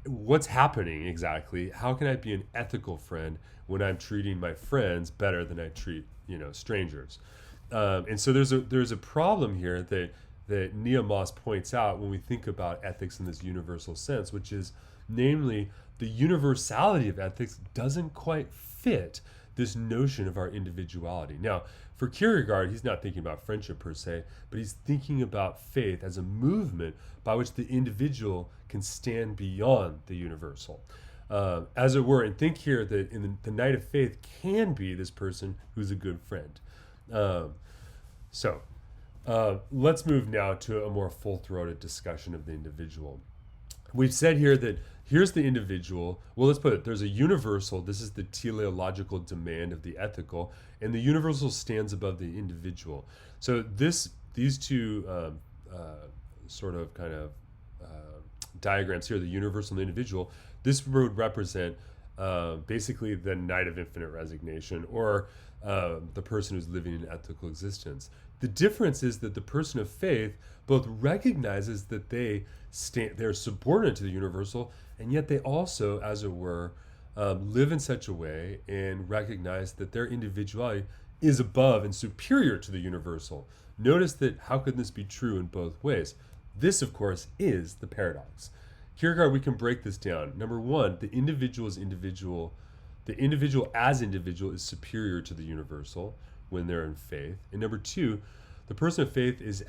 what's happening exactly? How can I be an ethical friend when I'm treating my friends better than I treat, strangers? And so there's a problem here that Nehamas points out when we think about ethics in this universal sense, which is namely the universality of ethics doesn't quite fit this notion of our individuality. Now, for Kierkegaard, he's not thinking about friendship per se, but he's thinking about faith as a movement by which the individual can stand beyond the universal, as it were. And think here that in the Knight of Faith can be this person who's a good friend. Let's move now to a more full-throated discussion of the individual. We've said here that here's the individual. Well, let's put it, there's a universal. This is the teleological demand of the ethical, and the universal stands above the individual. So these two sort of kind of diagrams here, the universal and the individual, this would represent basically the knight of infinite resignation, or the person who's living an ethical existence. The difference is that the person of faith both recognizes that they're subordinate to the universal, and yet they also, as it were, live in such a way and recognize that their individuality is above and superior to the universal. Notice that how could this be true in both ways? This, of course, is the paradox. Kierkegaard, we can break this down. Number one, the individual as individual is superior to the universal when they're in faith. And number two, the person of faith is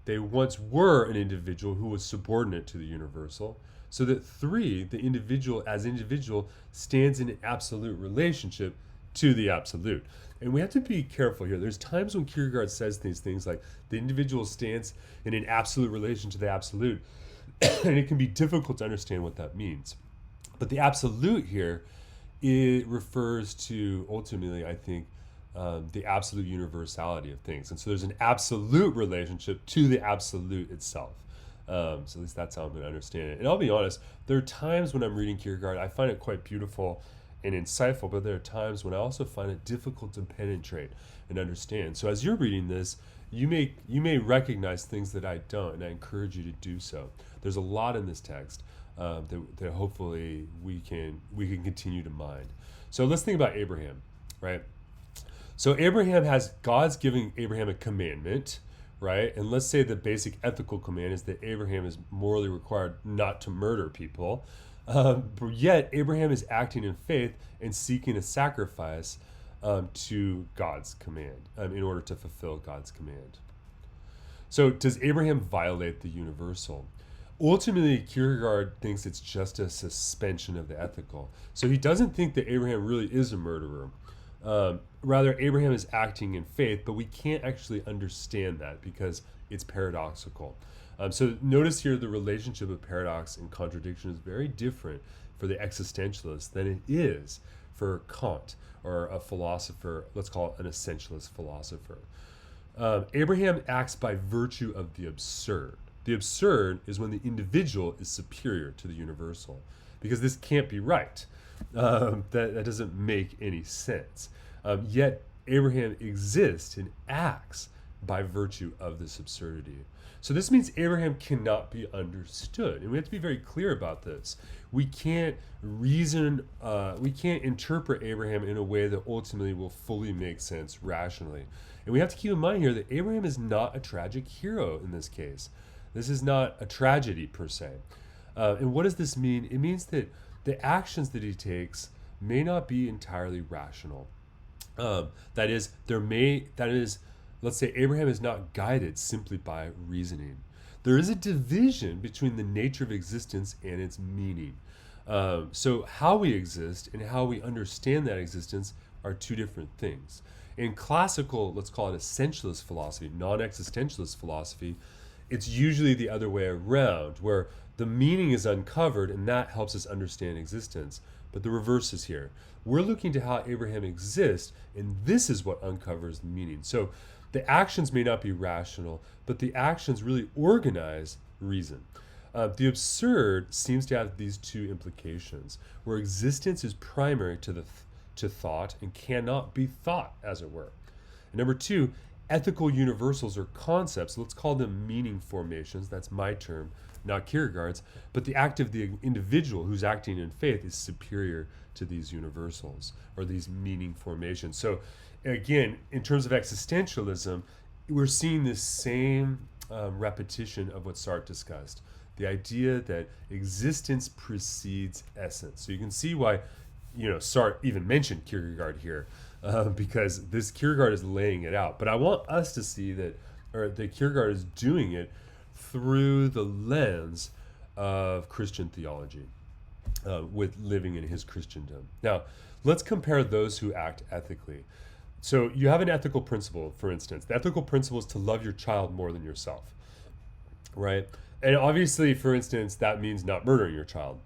they once were an individual who was subordinate to the universal. So that three, the individual as individual stands in an absolute relationship to the absolute. And we have to be careful here. There's times when Kierkegaard says these things like the individual stands in an absolute relation to the absolute, and it can be difficult to understand what that means. But the absolute here, it refers to ultimately, I think, the absolute universality of things. And so there's an absolute relationship to the absolute itself. So at least that's how I'm going to understand it. And I'll be honest, there are times when I'm reading Kierkegaard, I find it quite beautiful and insightful, but there are times when I also find it difficult to penetrate and understand. So as you're reading this, you may recognize things that I don't, and I encourage you to do so. There's a lot in this text that hopefully we can continue to mind. So let's think about Abraham, right? So God's giving Abraham a commandment, right? And let's say the basic ethical command is that Abraham is morally required not to murder people. But yet Abraham is acting in faith and seeking a sacrifice to God's command in order to fulfill God's command. So does Abraham violate the universal? Ultimately, Kierkegaard thinks it's just a suspension of the ethical. So he doesn't think that Abraham really is a murderer. Rather, Abraham is acting in faith, but we can't actually understand that because it's paradoxical. So notice here the relationship of paradox and contradiction is very different for the existentialist than it is for Kant or a philosopher, let's call it an essentialist philosopher. Abraham acts by virtue of the absurd. The absurd is when the individual is superior to the universal, because this can't be right. That doesn't make any sense. Yet Abraham exists and acts by virtue of this absurdity. So this means Abraham cannot be understood, and we have to be very clear about this. We can't we can't interpret Abraham in a way that ultimately will fully make sense rationally. And we have to keep in mind here that Abraham is not a tragic hero in this case. This is not a tragedy per se. And what does this mean? It means that the actions that he takes may not be entirely rational. That is, let's say Abraham is not guided simply by reasoning. There is a division between the nature of existence and its meaning. So how we exist and how we understand that existence are two different things. In classical, let's call it essentialist philosophy, non-existentialist philosophy, it's usually the other way around, where the meaning is uncovered and that helps us understand existence. But the reverse is here. We're looking to how Abraham exists, and this is what uncovers the meaning. So the actions may not be rational, but the actions really organize reason. The absurd seems to have these two implications, where existence is primary to thought and cannot be thought, as it were. And number two, ethical universals or concepts, let's call them meaning formations, that's my term, not Kierkegaard's, but the act of the individual who's acting in faith is superior to these universals or these meaning formations. So again, in terms of existentialism, we're seeing this same repetition of what Sartre discussed, the idea that existence precedes essence. So you can see why, Sartre even mentioned Kierkegaard here, because this Kierkegaard is laying it out. But I want us to see that Kierkegaard is doing it through the lens of Christian theology, with living in his Christendom. Now, let's compare those who act ethically. So you have an ethical principle, for instance. The ethical principle is to love your child more than yourself, right? And obviously, for instance, that means not murdering your child.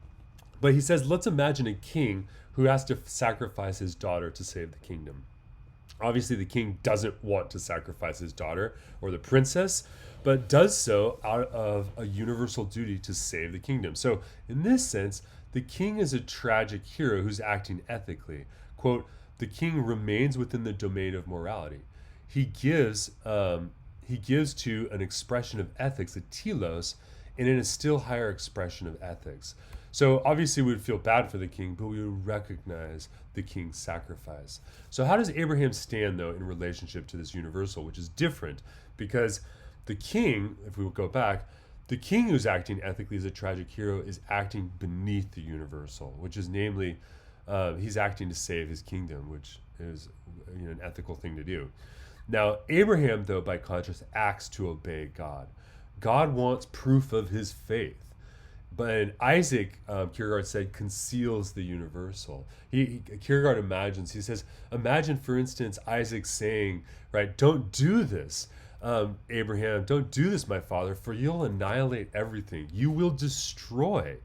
But he says, let's imagine a king who has to sacrifice his daughter to save the kingdom. Obviously, the king doesn't want to sacrifice his daughter or the princess, but does so out of a universal duty to save the kingdom. So, in this sense, the king is a tragic hero who's acting ethically. Quote, the king remains within the domain of morality. He gives to an expression of ethics, a telos, and in a still higher expression of ethics. So obviously we would feel bad for the king, but we would recognize the king's sacrifice. So how does Abraham stand, though, in relationship to this universal, which is different? Because the king, if we go back, the king who's acting ethically as a tragic hero is acting beneath the universal, which is namely, he's acting to save his kingdom, which is an ethical thing to do. Now, Abraham, though, by contrast, acts to obey God. God wants proof of his faith. But Isaac, Kierkegaard said, conceals the universal. Kierkegaard imagines, he says, imagine, for instance, Isaac saying, right, don't do this, Abraham, don't do this, my father, for you'll annihilate everything. You will destroy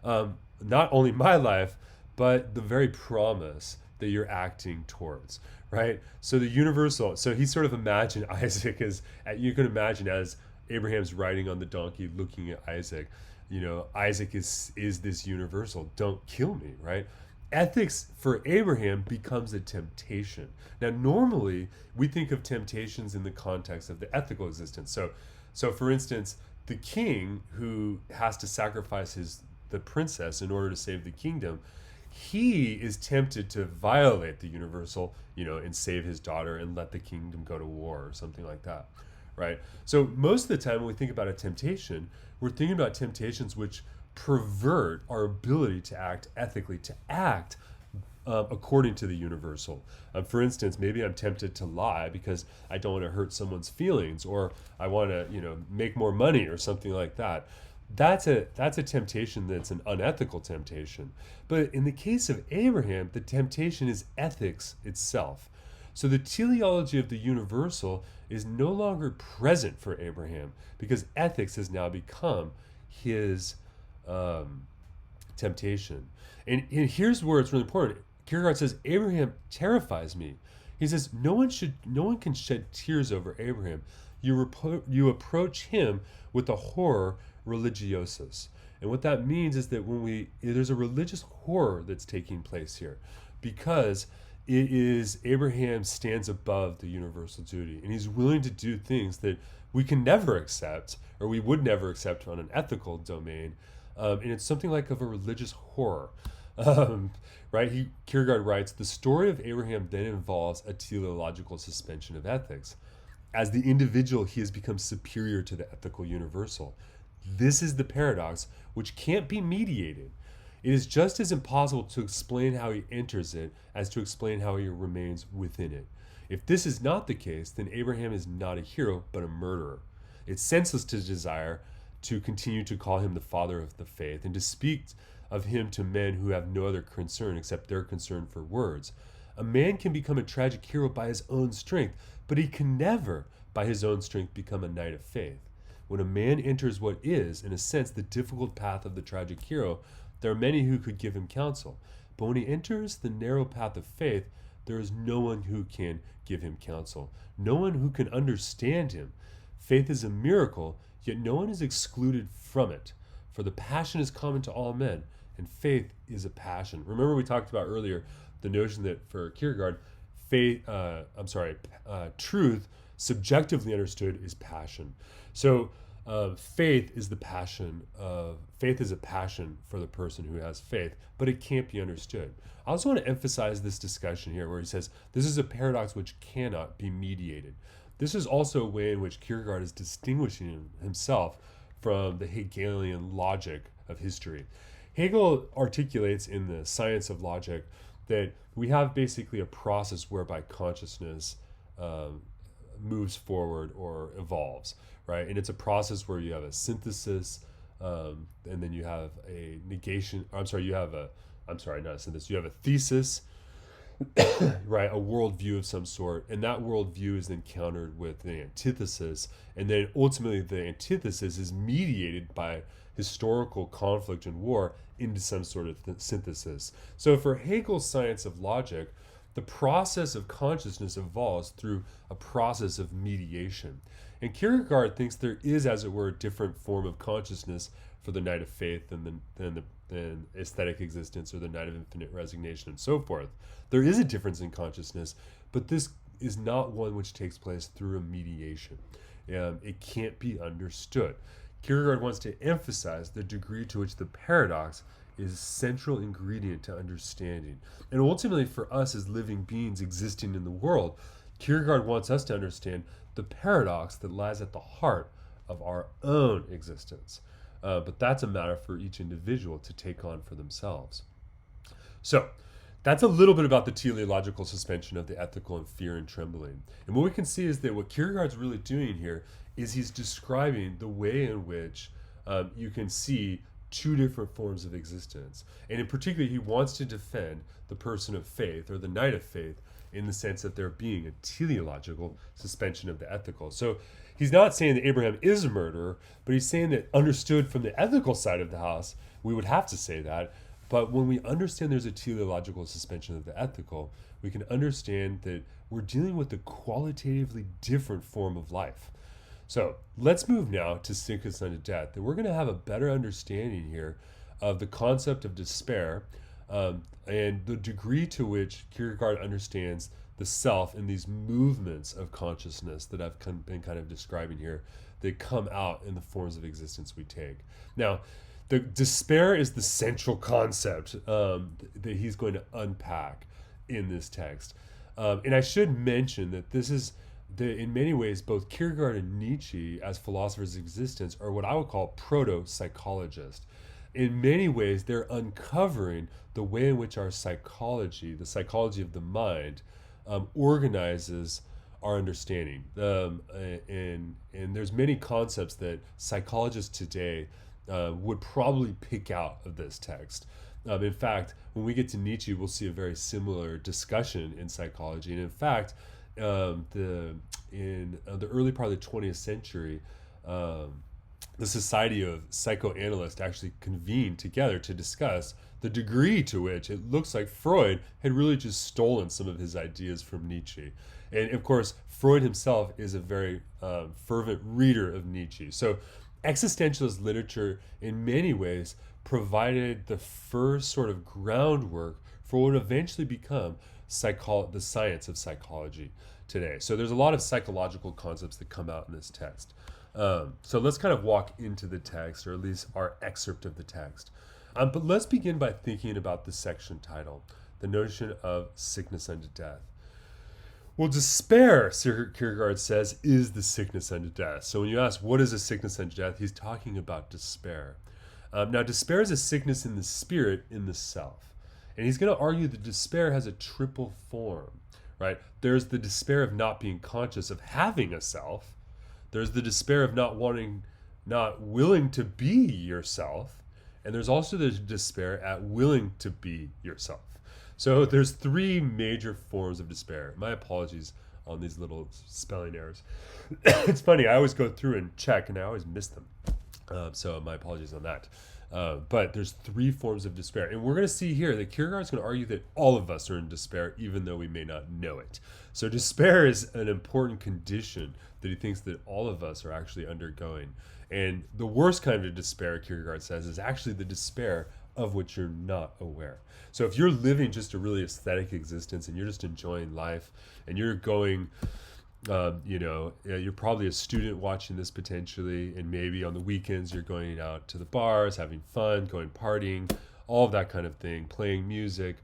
not only my life, but the very promise that you're acting towards, right? So the universal, so he sort of imagined Isaac as, you can imagine as Abraham's riding on the donkey looking at Isaac, Isaac is this universal. Don't kill me, right? Ethics for Abraham becomes a temptation. Now, normally we think of temptations in the context of the ethical existence. So for instance, the king who has to sacrifice the princess in order to save the kingdom, he is tempted to violate the universal, and save his daughter and let the kingdom go to war or something like that, right? So most of the time when we think about a temptation, we're thinking about temptations which pervert our ability to act ethically, to act according to the universal. For instance, maybe I'm tempted to lie because I don't want to hurt someone's feelings, or I want to, make more money or something like that. That's a temptation that's an unethical temptation. But in the case of Abraham, the temptation is ethics itself. So the teleology of the universal is no longer present for Abraham because ethics has now become his temptation. And here's where it's really important. Kierkegaard says, Abraham terrifies me. He says, no one can shed tears over Abraham. You approach him with a horror religiosus. And what that means is that there's a religious horror that's taking place here, because it is Abraham stands above the universal duty, and he's willing to do things that we can never accept, or we would never accept on an ethical domain. And it's something like of a religious horror. Right? Kierkegaard writes, the story of Abraham then involves a teleological suspension of ethics. As the individual, he has become superior to the ethical universal. This is the paradox which can't be mediated. It is just as impossible to explain how he enters it as to explain how he remains within it. If this is not the case, then Abraham is not a hero, but a murderer. It's senseless to desire to continue to call him the father of the faith and to speak of him to men who have no other concern except their concern for words. A man can become a tragic hero by his own strength, but he can never, by his own strength, become a knight of faith. When a man enters what is, in a sense, the difficult path of the tragic hero, there are many who could give him counsel. But when he enters the narrow path of faith, there is no one who can give him counsel, no one who can understand him. Faith is a miracle, yet no one is excluded from it. For the passion is common to all men, and faith is a passion. Remember we talked about earlier the notion that for Kierkegaard, truth, subjectively understood, is passion. So faith is a passion for the person who has faith, but it can't be understood. I also want to emphasize this discussion here where he says this is a paradox which cannot be mediated. This is also a way in which Kierkegaard is distinguishing himself from the Hegelian logic of history. Hegel articulates in the Science of Logic that we have basically a process whereby consciousness moves forward or evolves, right? And it's a process where you have a synthesis, and then you have a negation. You have a thesis, right? A worldview of some sort, and that worldview is then countered with the antithesis, and then ultimately the antithesis is mediated by historical conflict and war into some sort of synthesis. So for Hegel's science of logic, the process of consciousness evolves through a process of mediation. And Kierkegaard thinks there is, as it were, a different form of consciousness for the night of faith than aesthetic existence or the night of infinite resignation and so forth. There is a difference in consciousness, but this is not one which takes place through a mediation. It can't be understood. Kierkegaard wants to emphasize the degree to which the paradox is a central ingredient to understanding. And ultimately, for us as living beings existing in the world, Kierkegaard wants us to understand the paradox that lies at the heart of our own existence. But that's a matter for each individual to take on for themselves. So, that's a little bit about the teleological suspension of the ethical and fear and trembling. And what we can see is that what Kierkegaard's really doing here is he's describing the way in which you can see two different forms of existence. And in particular, he wants to defend the person of faith or the knight of faith in the sense that there being a teleological suspension of the ethical. So he's not saying that Abraham is a murderer, but he's saying that understood from the ethical side of the house, we would have to say that. But when we understand there's a teleological suspension of the ethical, we can understand that we're dealing with a qualitatively different form of life. So let's move now to sickness unto death. And we're going to have a better understanding here of the concept of despair and the degree to which Kierkegaard understands the self in these movements of consciousness that I've been kind of describing here that come out in the forms of existence we take. Now, the despair is the central concept that he's going to unpack in this text. And I should mention that this is, in many ways, both Kierkegaard and Nietzsche as philosophers of existence are what I would call proto-psychologists. In many ways, they're uncovering the way in which our psychology, the psychology of the mind, organizes our understanding. And there's many concepts that psychologists today would probably pick out of this text. In fact, when we get to Nietzsche, we'll see a very similar discussion in psychology. And in fact, in the early part of the 20th century, the Society of Psychoanalysts actually convened together to discuss the degree to which it looks like Freud had really just stolen some of his ideas from Nietzsche. And of course, Freud himself is a very fervent reader of Nietzsche. So existentialist literature, in many ways, provided the first sort of groundwork for what would eventually become the science of psychology today. So there's a lot of psychological concepts that come out in this text. So let's kind of walk into the text, or at least our excerpt of the text. But let's begin by thinking about the section title, the notion of sickness unto death. Well, despair, Kierkegaard says, is the sickness unto death. So when you ask, what is a sickness unto death? He's talking about despair. Now, despair is a sickness in the spirit, in the self. And he's going to argue that despair has a triple form, right? There's the despair of not being conscious of having a self. There's the despair of not willing to be yourself. And there's also the despair at willing to be yourself. So there's three major forms of despair. My apologies on these little spelling errors. It's funny, I always go through and check, and I always miss them. So my apologies on that. But there's three forms of despair. And we're going to see here that Kierkegaard's going to argue that all of us are in despair, even though we may not know it. So despair is an important condition that he thinks that all of us are actually undergoing. And the worst kind of despair, Kierkegaard says, is actually the despair of which you're not aware. So if you're living just a really aesthetic existence and you're just enjoying life and you're going, you're probably a student watching this potentially, and maybe on the weekends you're going out to the bars, having fun, going partying, all of that kind of thing, playing music.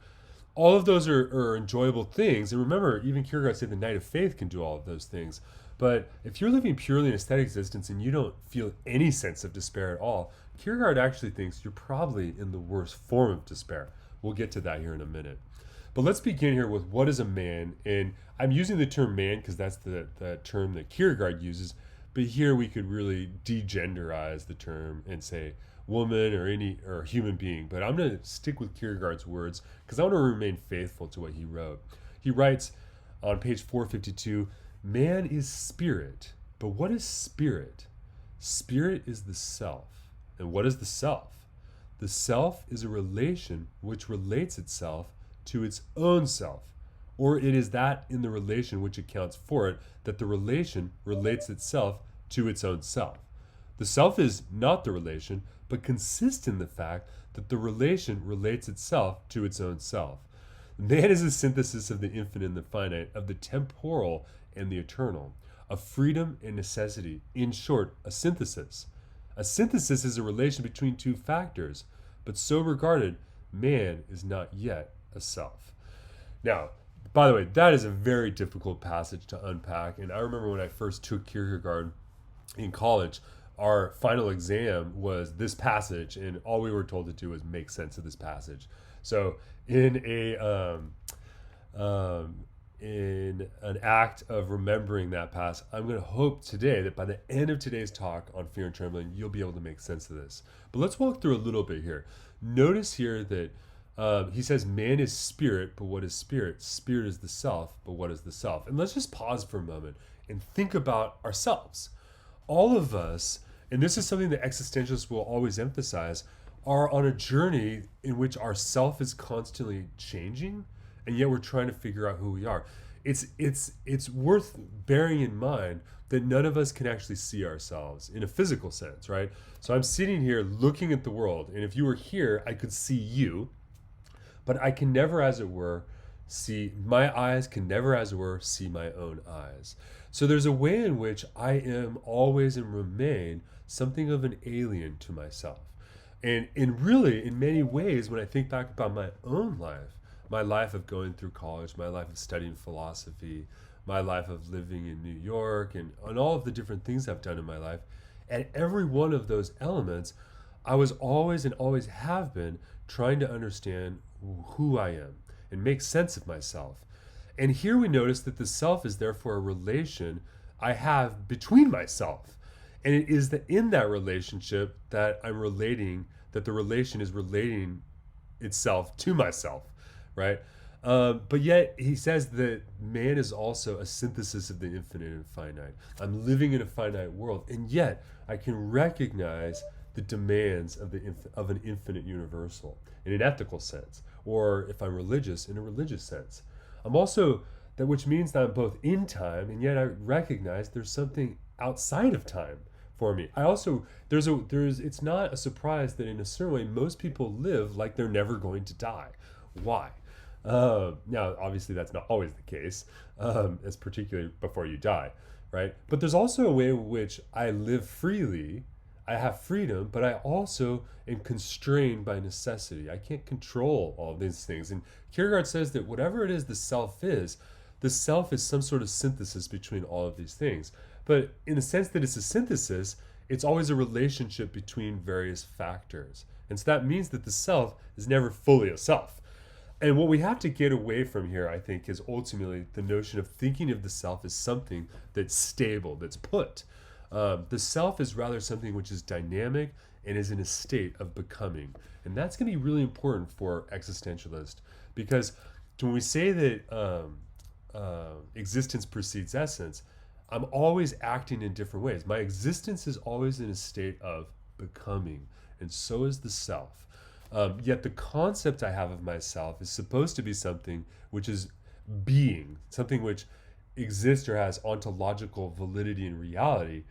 All of those are enjoyable things. And remember, even Kierkegaard said the Knight of Faith can do all of those things. But if you're living purely in aesthetic existence and you don't feel any sense of despair at all, Kierkegaard actually thinks you're probably in the worst form of despair. We'll get to that here in a minute. But let's begin here with what is a man. And I'm using the term man because that's the term that Kierkegaard uses. But here we could really degenderize the term and say, woman or human being. But I'm going to stick with Kierkegaard's words because I want to remain faithful to what he wrote. He writes on page 452, man is spirit. But what is spirit? Spirit is the self. And what is the self? The self is a relation which relates itself to its own self. Or it is that in the relation which accounts for it, that the relation relates itself to its own self. The self is not the relation, but consists in the fact that the relation relates itself to its own self. Man is a synthesis of the infinite and the finite, of the temporal and the eternal, of freedom and necessity. In short, a synthesis. A synthesis is a relation between two factors, but so regarded, man is not yet a self. Now, by the way, that is a very difficult passage to unpack, and I remember when I first took Kierkegaard in college, our final exam was this passage, and all we were told to do was make sense of this passage. So in an act of remembering that past, I'm going to hope today that by the end of today's talk on Fear and Trembling, you'll be able to make sense of this. But let's walk through a little bit here. Notice here that he says man is spirit, but what is spirit? Spirit is the self, but what is the self? And let's just pause for a moment and think about ourselves. All of us, and this is something that existentialists will always emphasize, are on a journey in which our self is constantly changing, and yet we're trying to figure out who we are. It's worth bearing in mind that none of us can actually see ourselves in a physical sense, right? So I'm sitting here looking at the world, and if you were here, I could see you, but I can never, as it were, my eyes can never, as it were, see my own eyes. So there's a way in which I am always and remain something of an alien to myself. And really, in many ways, when I think back about my own life, my life of going through college, my life of studying philosophy, my life of living in New York, and all of the different things I've done in my life, at every one of those elements, I was always and always have been trying to understand who I am and make sense of myself. And here we notice that the self is therefore a relation I have between myself. And it is that in that relationship that I'm relating, that the relation is relating itself to myself, right? But yet he says that man is also a synthesis of the infinite and finite. I'm living in a finite world, and yet I can recognize the demands of an infinite universal in an ethical sense, or if I'm religious, in a religious sense. I'm also that, which means that I'm both in time, and yet I recognize there's something outside of time for me. I also it's not a surprise that in a certain way most people live like they're never going to die. Why? Now, obviously, that's not always the case, as particularly before you die, right? But there's also a way in which I live freely. I have freedom, but I also am constrained by necessity. I can't control all of these things. And Kierkegaard says that whatever it is the self is some sort of synthesis between all of these things. But in the sense that it's a synthesis, it's always a relationship between various factors. And so that means that the self is never fully a self. And what we have to get away from here, I think, is ultimately the notion of thinking of the self as something that's stable, that's put. The self is rather something which is dynamic and is in a state of becoming. And that's going to be really important for existentialists, because when we say that existence precedes essence, I'm always acting in different ways. My existence is always in a state of becoming, and so is the self. Yet the concept I have of myself is supposed to be something which is being, something which exists or has ontological validity and reality,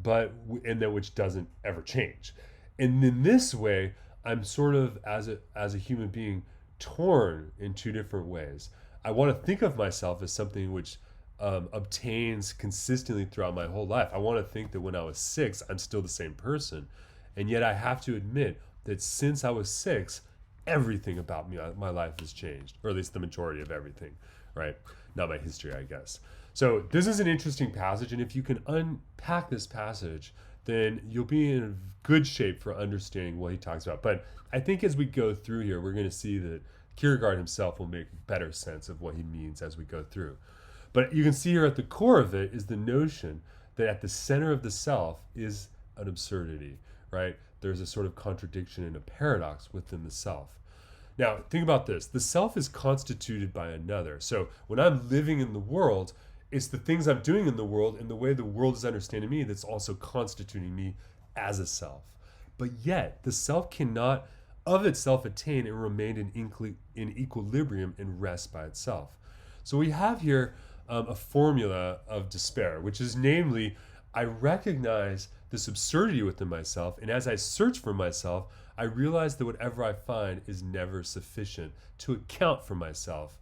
and that which doesn't ever change. And in this way, I'm sort of, as a human being, torn in two different ways. I want to think of myself as something which obtains consistently throughout my whole life. I want to think that when I was 6, I'm still the same person. And yet I have to admit that since I was 6, everything about me, my life has changed, or at least the majority of everything, right? Not my history, I guess. So this is an interesting passage, and if you can unpack this passage, then you'll be in good shape for understanding what he talks about. But I think as we go through here, we're going to see that Kierkegaard himself will make better sense of what he means as we go through. But you can see here at the core of it is the notion that at the center of the self is an absurdity, right? there's a sort of contradiction and a paradox within the self. Now, think about this. The self is constituted by another. So when I'm living in the world, it's the things I'm doing in the world and the way the world is understanding me that's also constituting me as a self. But yet, the self cannot of itself attain and remain in equilibrium and rest by itself. So we have here a formula of despair, which is namely, I recognize this absurdity within myself, and as I search for myself, I realize that whatever I find is never sufficient to account for myself.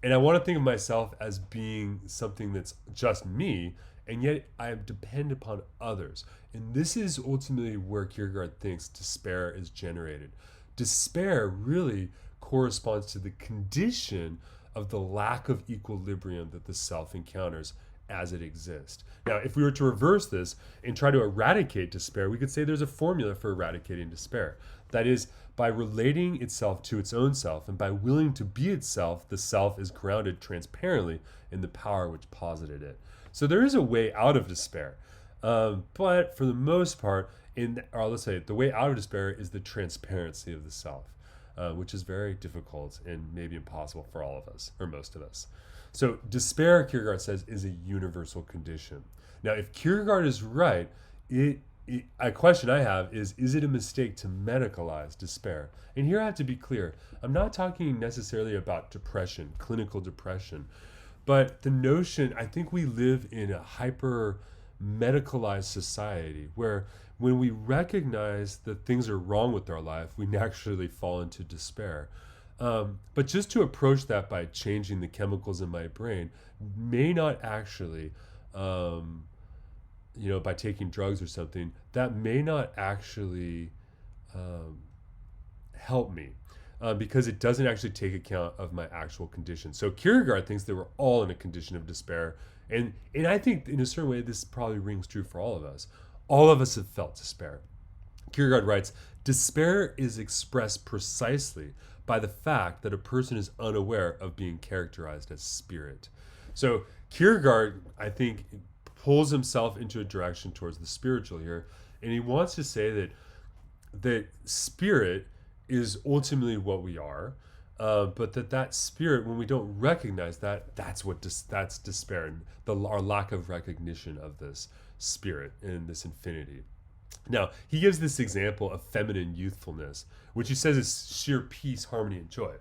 And I want to think of myself as being something that's just me, and yet I am dependent upon others. And this is ultimately where Kierkegaard thinks despair is generated. Despair really corresponds to the condition of the lack of equilibrium that the self encounters as it exists. Now, if we were to reverse this and try to eradicate despair, we could say there's a formula for eradicating despair. That is, by relating itself to its own self and by willing to be itself, the self is grounded transparently in the power which posited it. So there is a way out of despair. But for the most part, let's say the way out of despair is the transparency of the self, which is very difficult and maybe impossible for all of us, or most of us. So despair, Kierkegaard says, is a universal condition. Now, if Kierkegaard is right, a question I have is it a mistake to medicalize despair? And here I have to be clear. I'm not talking necessarily about depression, clinical depression, but the notion, I think we live in a hyper medicalized society where when we recognize that things are wrong with our life, we naturally fall into despair. But just to approach that by changing the chemicals in my brain may not actually, by taking drugs or something, that may not actually help me because it doesn't actually take account of my actual condition. So Kierkegaard thinks that we're all in a condition of despair. And I think in a certain way, this probably rings true for all of us. All of us have felt despair. Kierkegaard writes, despair is expressed precisely by the fact that a person is unaware of being characterized as spirit. So Kierkegaard, I think, pulls himself into a direction towards the spiritual here, and he wants to say that spirit is ultimately what we are, but that spirit, when we don't recognize that, that's despair, and our lack of recognition of this spirit and this infinity. Now, he gives this example of feminine youthfulness, which he says is sheer peace, harmony, and joy.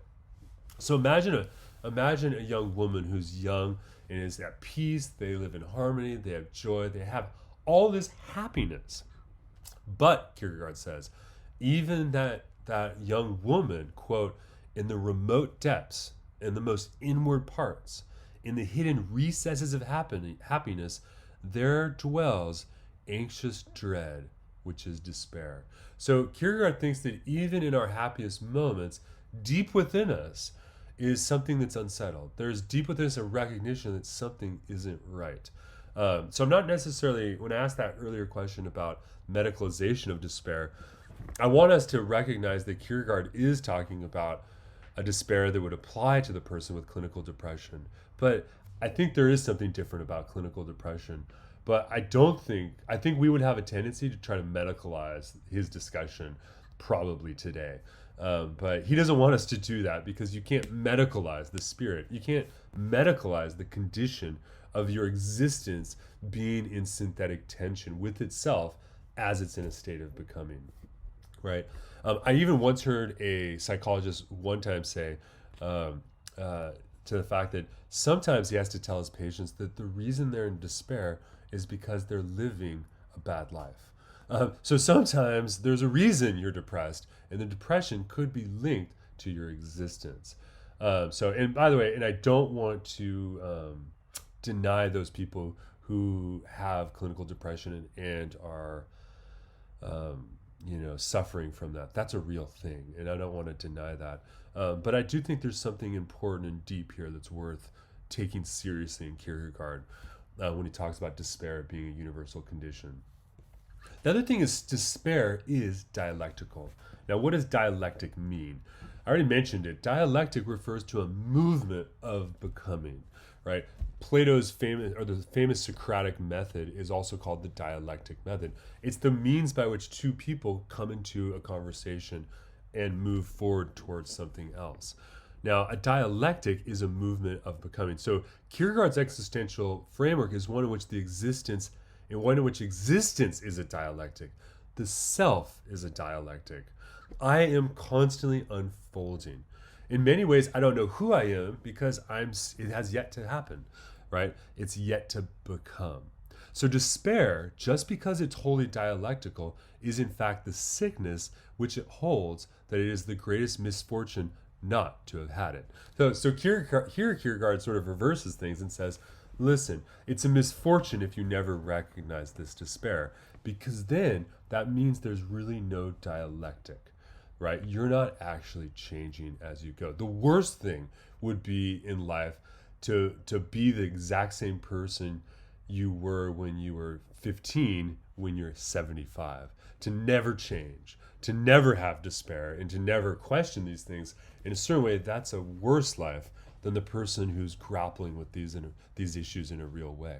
So imagine a young woman who's young and is at peace. They live in harmony. They have joy. They have all this happiness. But, Kierkegaard says, even that young woman, quote, in the remote depths, in the most inward parts, in the hidden recesses of happiness, there dwells anxious dread, which is despair. So Kierkegaard thinks that even in our happiest moments, deep within us is something that's unsettled. There's deep within us a recognition that something isn't right. So I'm not necessarily, when I asked that earlier question about medicalization of despair, I want us to recognize that Kierkegaard is talking about a despair that would apply to the person with clinical depression. But I think there is something different about clinical depression. But I think we would have a tendency to try to medicalize his discussion probably today. But he doesn't want us to do that because you can't medicalize the spirit. You can't medicalize the condition of your existence being in synthetic tension with itself as it's in a state of becoming, right? I even once heard a psychologist one time say to the fact that sometimes he has to tell his patients that the reason they're in despair is because they're living a bad life. So sometimes there's a reason you're depressed, and the depression could be linked to your existence. And by the way, and I don't want to deny those people who have clinical depression and are, suffering from that. That's a real thing, and I don't want to deny that. But I do think there's something important and deep here that's worth taking seriously in Kierkegaard when he talks about despair being a universal condition. The other thing is despair is dialectical. Now, what does dialectic mean? I already mentioned it. Dialectic refers to a movement of becoming, right? Plato's the famous Socratic method is also called the dialectic method. It's the means by which two people come into a conversation and move forward towards something else. Now, a dialectic is a movement of becoming. So Kierkegaard's existential framework is one in which existence is a dialectic. The self is a dialectic. I am constantly unfolding. In many ways, I don't know who I am because it has yet to happen, right? It's yet to become. So despair, just because it's wholly dialectical, is in fact the sickness which it holds that it is the greatest misfortune not to have had it. So Kierkegaard sort of reverses things and says, listen, it's a misfortune if you never recognize this despair, because then that means there's really no dialectic, right? You're not actually changing as you go. The worst thing would be in life to be the exact same person you were when you were 15 when you're 75, to never change, to never have despair, and to never question these things. In a certain way, that's a worse life than the person who's grappling with these issues in a real way.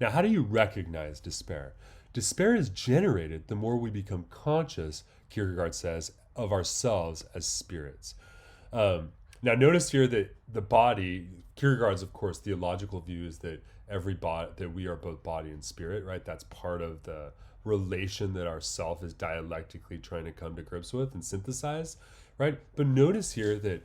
Now, how do you recognize despair? Despair is generated the more we become conscious, Kierkegaard says, of ourselves as spirits. Now, notice here that the body, Kierkegaard's, of course, theological view is that that we are both body and spirit, right? That's part of the relation that our self is dialectically trying to come to grips with and synthesize, right? But notice here that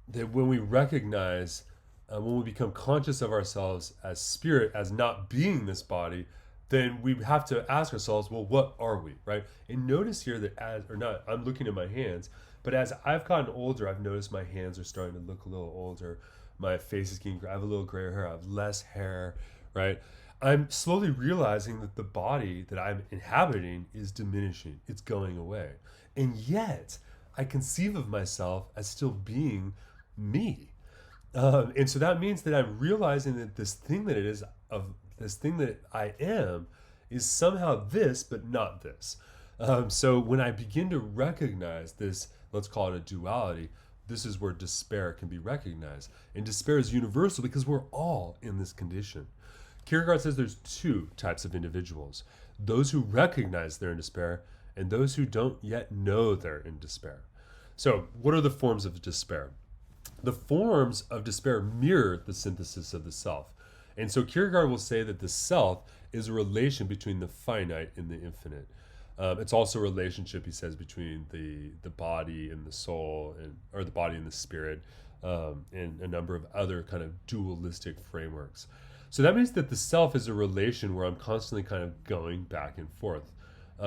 that when we recognize, when we become conscious of ourselves as spirit, as not being this body, then we have to ask ourselves, well, what are we, right? And notice here that I'm looking at my hands, but as I've gotten older, I've noticed my hands are starting to look a little older. My face is getting, I have a little grayer hair, I have less hair, right? I'm slowly realizing that the body that I'm inhabiting is diminishing. It's going away. And yet, I conceive of myself as still being me. And so that means that I'm realizing that this thing that I am is somehow this, but not this. So when I begin to recognize this, let's call it a duality, this is where despair can be recognized. And despair is universal because we're all in this condition. Kierkegaard says there's two types of individuals: those who recognize they're in despair and those who don't yet know they're in despair. So what are the forms of despair? The forms of despair mirror the synthesis of the self. And so Kierkegaard will say that the self is a relation between the finite and the infinite. It's also a relationship, he says, between the body and the soul, or the body and the spirit, and a number of other kind of dualistic frameworks. So that means that the self is a relation where I'm constantly kind of going back and forth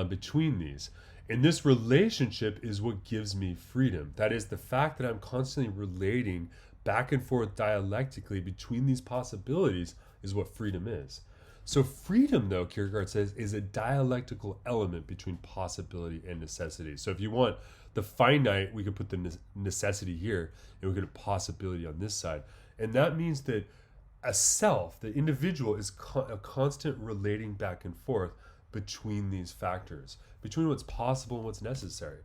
between these. And this relationship is what gives me freedom. That is, the fact that I'm constantly relating back and forth dialectically between these possibilities is what freedom is. So freedom, though, Kierkegaard says, is a dialectical element between possibility and necessity. So if you want the finite, we could put the necessity here, and we could have possibility on this side. And that means that a self, the individual, is a constant relating back and forth between these factors, between what's possible and what's necessary,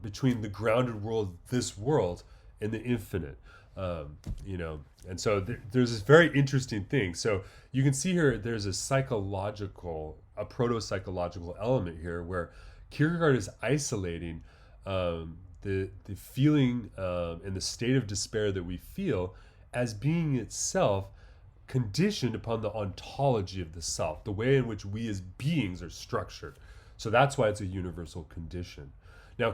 between the grounded world, this world, and the infinite. And so there's this very interesting thing. So you can see here there's a proto-psychological element here where Kierkegaard is isolating the feeling and the state of despair that we feel as being itself conditioned upon the ontology of the self, the way in which we as beings are structured. So that's why it's a universal condition. Now,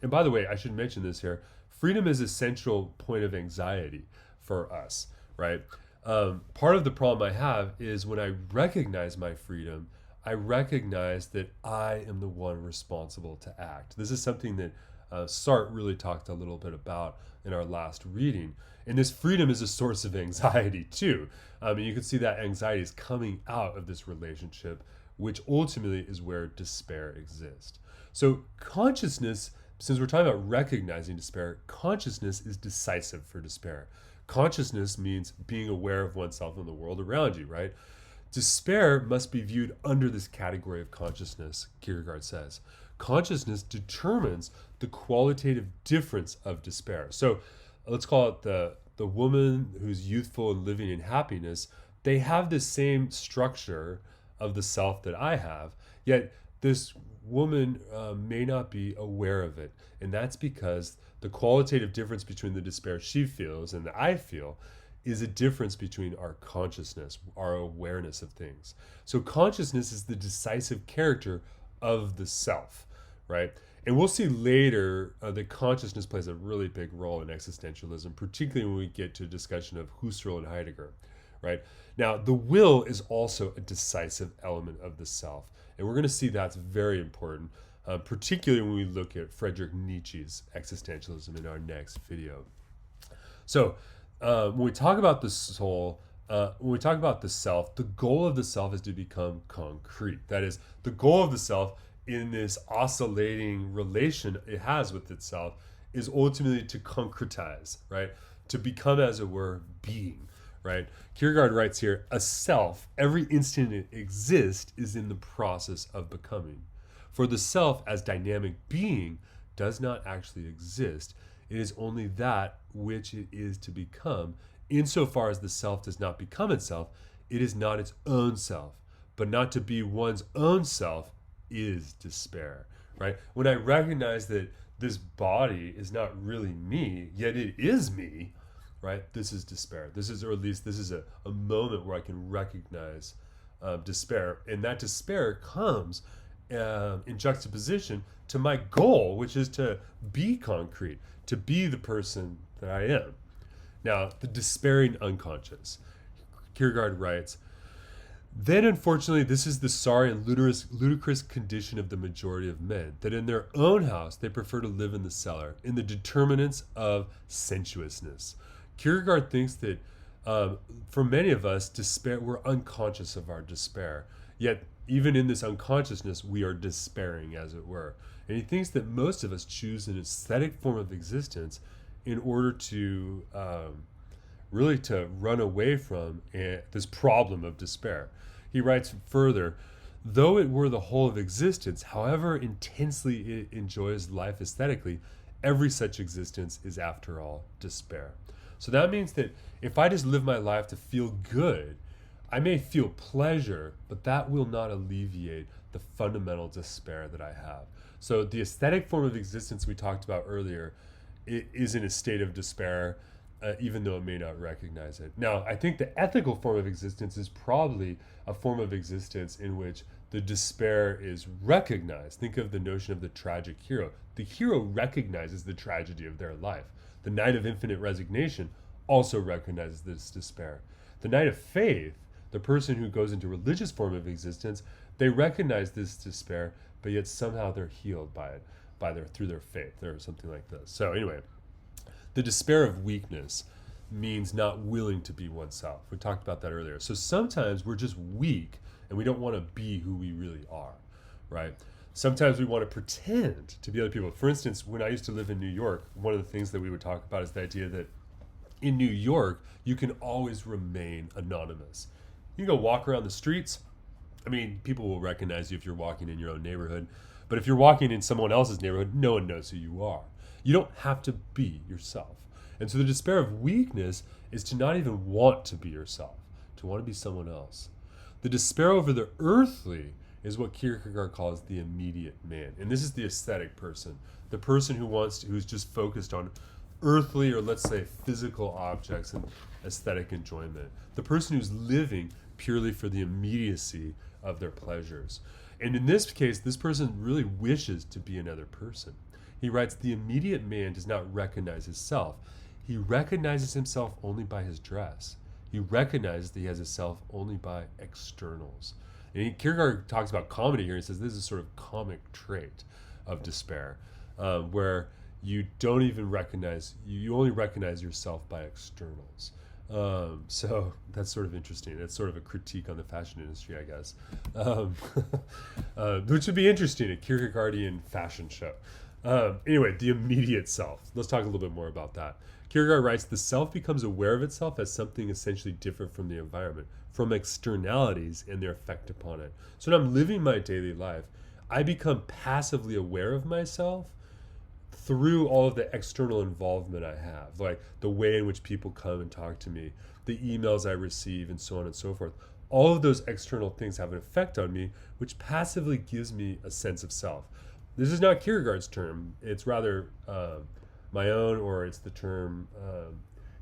and by the way, I should mention this here, freedom is a central point of anxiety for us, right? Part of the problem I have is when I recognize my freedom, I recognize that I am the one responsible to act. This is something that Sartre really talked a little bit about in our last reading. And this freedom is a source of anxiety too. And you can see that anxiety is coming out of this relationship, which ultimately is where despair exists. So consciousness, since we're talking about recognizing despair, consciousness is decisive for despair. Consciousness means being aware of oneself and the world around you, right? Despair must be viewed under this category of consciousness, Kierkegaard says. consciousness determines the qualitative difference of despair. So let's call it the woman who's youthful and living in happiness. They have the same structure of the self that I have, yet this woman may not be aware of it. And that's because the qualitative difference between the despair she feels and that I feel is a difference between our consciousness, our awareness of things. So consciousness is the decisive character of the self, right? And we'll see later that consciousness plays a really big role in existentialism, particularly when we get to a discussion of Husserl and Heidegger, right? Now, the will is also a decisive element of the self. And we're going to see that's very important, particularly when we look at Friedrich Nietzsche's existentialism in our next video. So when we talk about the soul, when we talk about the self, the goal of the self is to become concrete. That is, the goal of the self in this oscillating relation it has with itself is ultimately to concretize, right? To become, as it were, being, right? Kierkegaard writes here, a self, every instant it exists, is in the process of becoming. For the self as dynamic being does not actually exist. It is only that which it is to become. Insofar as the self does not become itself, it is not its own self. But not to be one's own self is despair, right? When I recognize that this body is not really me, yet it is me, right? This is despair. This is, or at least this is a moment where I can recognize despair. And that despair comes in juxtaposition to my goal, which is to be concrete, to be the person that I am. Now, the despairing unconscious. Kierkegaard writes, then, unfortunately, this is the sorry and ludicrous condition of the majority of men, that in their own house they prefer to live in the cellar, in the determinants of sensuousness. Kierkegaard thinks that for many of us, despair, we're unconscious of our despair. Yet, even in this unconsciousness, we are despairing, as it were. And he thinks that most of us choose an aesthetic form of existence in order to really to run away from this problem of despair. He writes further, though it were the whole of existence, however intensely it enjoys life aesthetically, every such existence is after all despair. So that means that if I just live my life to feel good, I may feel pleasure, but that will not alleviate the fundamental despair that I have. So the aesthetic form of existence we talked about earlier, it is in a state of despair, even though it may not recognize it. Now, I think the ethical form of existence is probably a form of existence in which the despair is recognized. Think of the notion of the tragic hero. The hero recognizes the tragedy of their life. The Knight of Infinite Resignation also recognizes this despair. The Knight of Faith, the person who goes into religious form of existence, they recognize this despair, but yet somehow they're healed by it, through their faith, or something like this. So anyway, the despair of weakness means not willing to be oneself. We talked about that earlier. So sometimes we're just weak and we don't want to be who we really are, right? Sometimes we want to pretend to be other people. For instance, when I used to live in New York, one of the things that we would talk about is the idea that in New York, you can always remain anonymous. You can go walk around the streets. I mean, people will recognize you if you're walking in your own neighborhood. But if you're walking in someone else's neighborhood, no one knows who you are. You don't have to be yourself. And so the despair of weakness is to not even want to be yourself, to want to be someone else. The despair over the earthly is what Kierkegaard calls the immediate man. And this is the aesthetic person, the person who's just focused on earthly, or let's say physical objects and aesthetic enjoyment. The person who's living purely for the immediacy of their pleasures. And in this case, this person really wishes to be another person. He writes, the immediate man does not recognize his self. He recognizes himself only by his dress. He recognizes that he has a self only by externals. And Kierkegaard talks about comedy here. He says this is a sort of comic trait of despair, where you don't even recognize, you only recognize yourself by externals. So that's sort of interesting. It's sort of a critique on the fashion industry, I guess, which would be interesting, a Kierkegaardian fashion show. Anyway, the immediate self. Let's talk a little bit more about that. Kierkegaard writes, the self becomes aware of itself as something essentially different from the environment, from externalities and their effect upon it. So when I'm living my daily life, I become passively aware of myself through all of the external involvement I have, like the way in which people come and talk to me, the emails I receive, and so on and so forth. All of those external things have an effect on me, which passively gives me a sense of self. This is not Kierkegaard's term. It's rather my own, or it's the term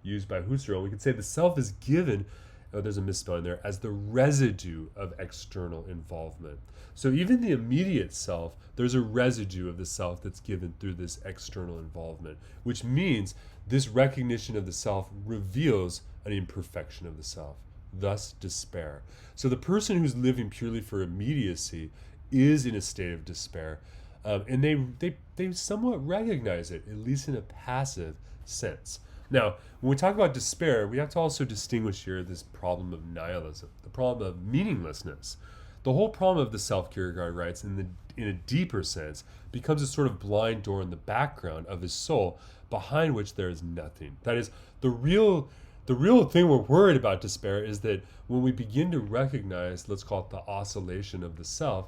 used by Husserl. We could say the self is given, there's a misspelling there, as the residue of external involvement. So even the immediate self, there's a residue of the self that's given through this external involvement, which means this recognition of the self reveals an imperfection of the self, thus despair. So the person who's living purely for immediacy is in a state of despair, and they somewhat recognize it, at least in a passive sense. Now, when we talk about despair, we have to also distinguish here this problem of nihilism, the problem of meaninglessness. The whole problem of the self, Kierkegaard writes, in a deeper sense, becomes a sort of blind door in the background of his soul, behind which there is nothing. That is, the real thing we're worried about despair is that when we begin to recognize, let's call it the oscillation of the self,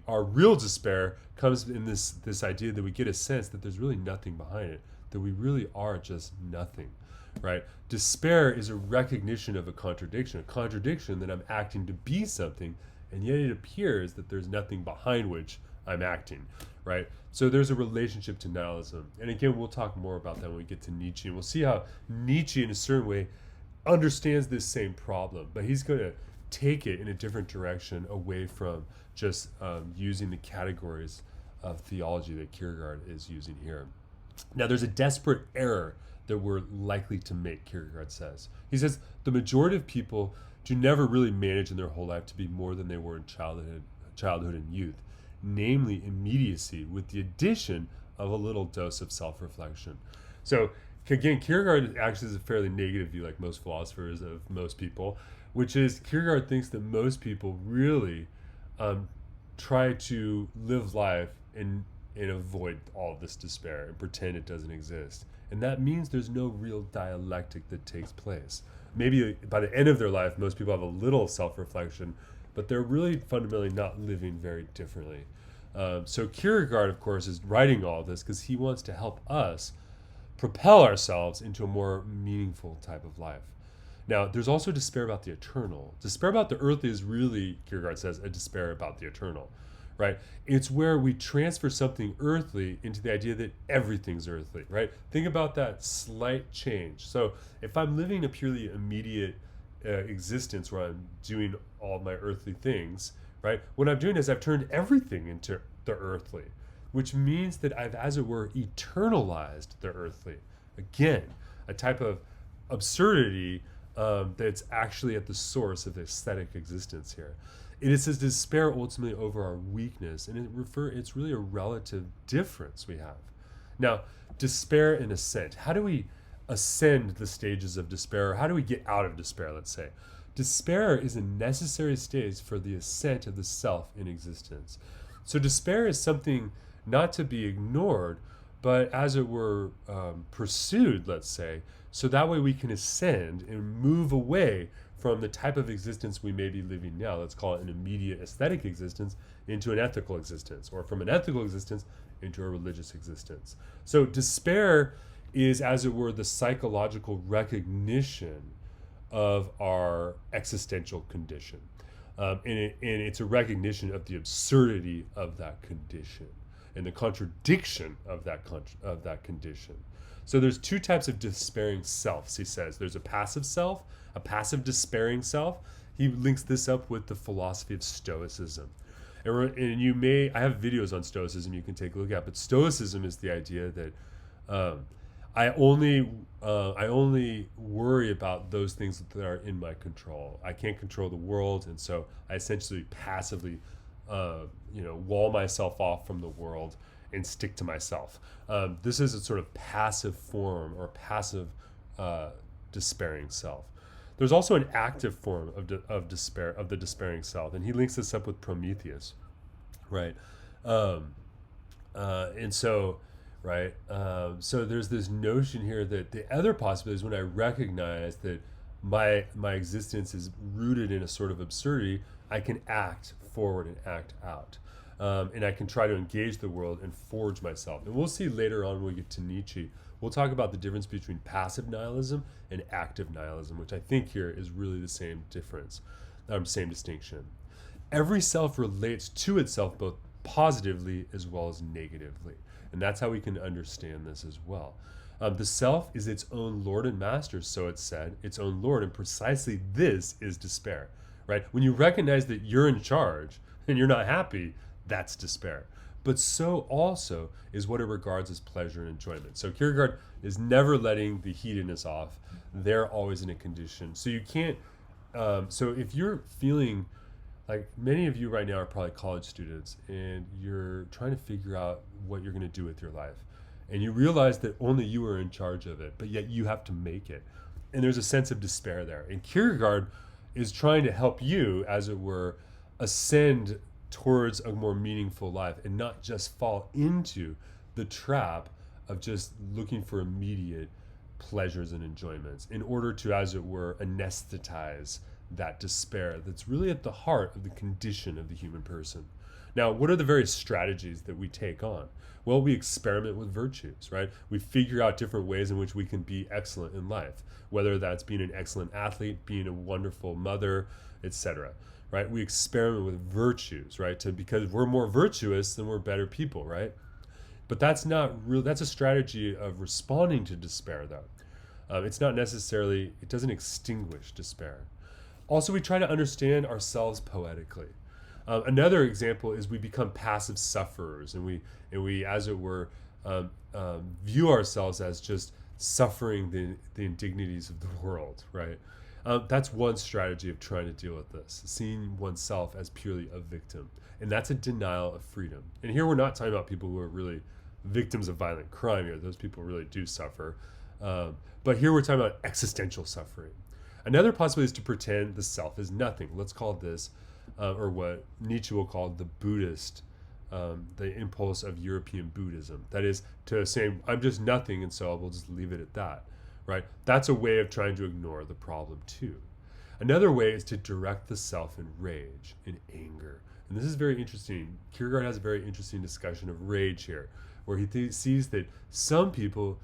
our real despair comes in this idea that we get a sense that there's really nothing behind it, that we really are just nothing, right? Despair is a recognition of a contradiction that I'm acting to be something, and yet it appears that there's nothing behind which I'm acting, right? So there's a relationship to nihilism. And again, we'll talk more about that when we get to Nietzsche, and we'll see how Nietzsche, in a certain way, understands this same problem, but he's going to take it in a different direction, away from just using the categories of theology that Kierkegaard is using here. Now, there's a desperate error that we're likely to make, Kierkegaard says. He says the majority of people do never really manage in their whole life to be more than they were in childhood and youth, namely immediacy, with the addition of a little dose of self-reflection. So again, Kierkegaard actually is a fairly negative view, like most philosophers, of most people, which is Kierkegaard thinks that most people really try to live life and avoid all of this despair and pretend it doesn't exist. And that means there's no real dialectic that takes place. Maybe by the end of their life, most people have a little self-reflection, but they're really fundamentally not living very differently. So Kierkegaard, of course, is writing all this because he wants to help us propel ourselves into a more meaningful type of life. Now, there's also despair about the eternal. Despair about the earthly is really, Kierkegaard says, a despair about the eternal, right? It's where we transfer something earthly into the idea that everything's earthly, right? Think about that slight change. So if I'm living a purely immediate existence where I'm doing all my earthly things, right? What I'm doing is I've turned everything into the earthly, which means that I've, as it were, eternalized the earthly. Again, a type of absurdity that's actually at the source of aesthetic existence here. It is a despair ultimately over our weakness, and it's really a relative difference we have. Now, despair and ascent. How do we ascend the stages of despair? Or how do we get out of despair, let's say? Despair is a necessary stage for the ascent of the self in existence. So despair is something not to be ignored, but as it were pursued, let's say, so that way we can ascend and move away from the type of existence we may be living now. Let's call it an immediate aesthetic existence into an ethical existence, or from an ethical existence into a religious existence. So despair is, as it were, the psychological recognition of our existential condition. And it's a recognition of the absurdity of that condition and the contradiction of that condition. So there's two types of despairing selves, he says. There's a passive self, a passive despairing self. He links this up with the philosophy of Stoicism. And I have videos on Stoicism you can take a look at, but Stoicism is the idea that I only worry about those things that are in my control. I can't control the world, and so I essentially passively wall myself off from the world and stick to myself. This is a sort of passive form, or passive despairing self. There's also an active form of despair, of the despairing self, and he links this up with Prometheus, right? So there's this notion here that the other possibility is when I recognize that my existence is rooted in a sort of absurdity, I can act forward and act out. and I can try to engage the world and forge myself. And we'll see later on when we get to Nietzsche, we'll talk about the difference between passive nihilism and active nihilism, which I think here is really the same difference, same distinction. Every self relates to itself both positively as well as negatively. And that's how we can understand this as well. The self is its own lord and master, so it's said, its own lord, and precisely this is despair, right? When you recognize that you're in charge and you're not happy, that's despair. But so also is what it regards as pleasure and enjoyment. So Kierkegaard is never letting the hedonists off. They're always in a condition. So you can't, so if you're feeling, like many of you right now are probably college students and you're trying to figure out what you're going to do with your life. And you realize that only you are in charge of it, but yet you have to make it. And there's a sense of despair there. And Kierkegaard is trying to help you, as it were, ascend towards a more meaningful life and not just fall into the trap of just looking for immediate pleasures and enjoyments in order to, as it were, anesthetize that despair that's really at the heart of the condition of the human person. Now, what are the various strategies that we take on? Well, we experiment with virtues, right? We figure out different ways in which we can be excellent in life, whether that's being an excellent athlete, being a wonderful mother, etc. Right? We experiment with virtues, right? Because we're more virtuous, then we're better people, right? But that's not real. That's a strategy of responding to despair, though. It's not necessarily, it doesn't extinguish despair. Also, we try to understand ourselves poetically. Another example is we become passive sufferers, and we, as it were, view ourselves as just suffering the indignities of the world, right? That's one strategy of trying to deal with this, seeing oneself as purely a victim. And that's a denial of freedom. And here we're not talking about people who are really victims of violent crime here. Those people really do suffer. But here we're talking about existential suffering. Another possibility is to pretend the self is nothing. Let's call this, or what Nietzsche will call the Buddhist, the impulse of European Buddhism. That is to say, I'm just nothing, and so I will just leave it at that. Right? That's a way of trying to ignore the problem too. Another way is to direct the self in rage, in anger. And this is very interesting. Kierkegaard has a very interesting discussion of rage here, where he sees that some people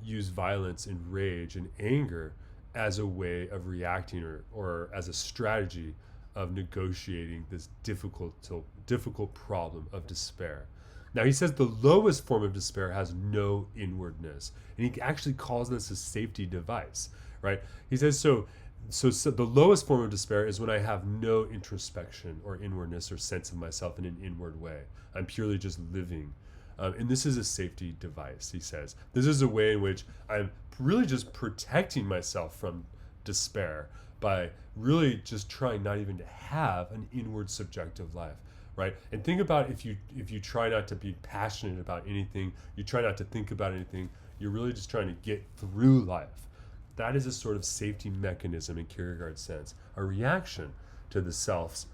use violence and rage and anger as a way of reacting or as a strategy of negotiating this difficult problem of despair. Now, he says the lowest form of despair has no inwardness, and he actually calls this a safety device, right? He says, so the lowest form of despair is when I have no introspection or inwardness or sense of myself in an inward way. I'm purely just living. And this is a safety device, he says. This is a way in which I'm really just protecting myself from despair by really just trying not even to have an inward subjective life. Right? And think about if you try not to be passionate about anything, you try not to think about anything, you're really just trying to get through life. That is a sort of safety mechanism in Kierkegaard's sense, a reaction to the self's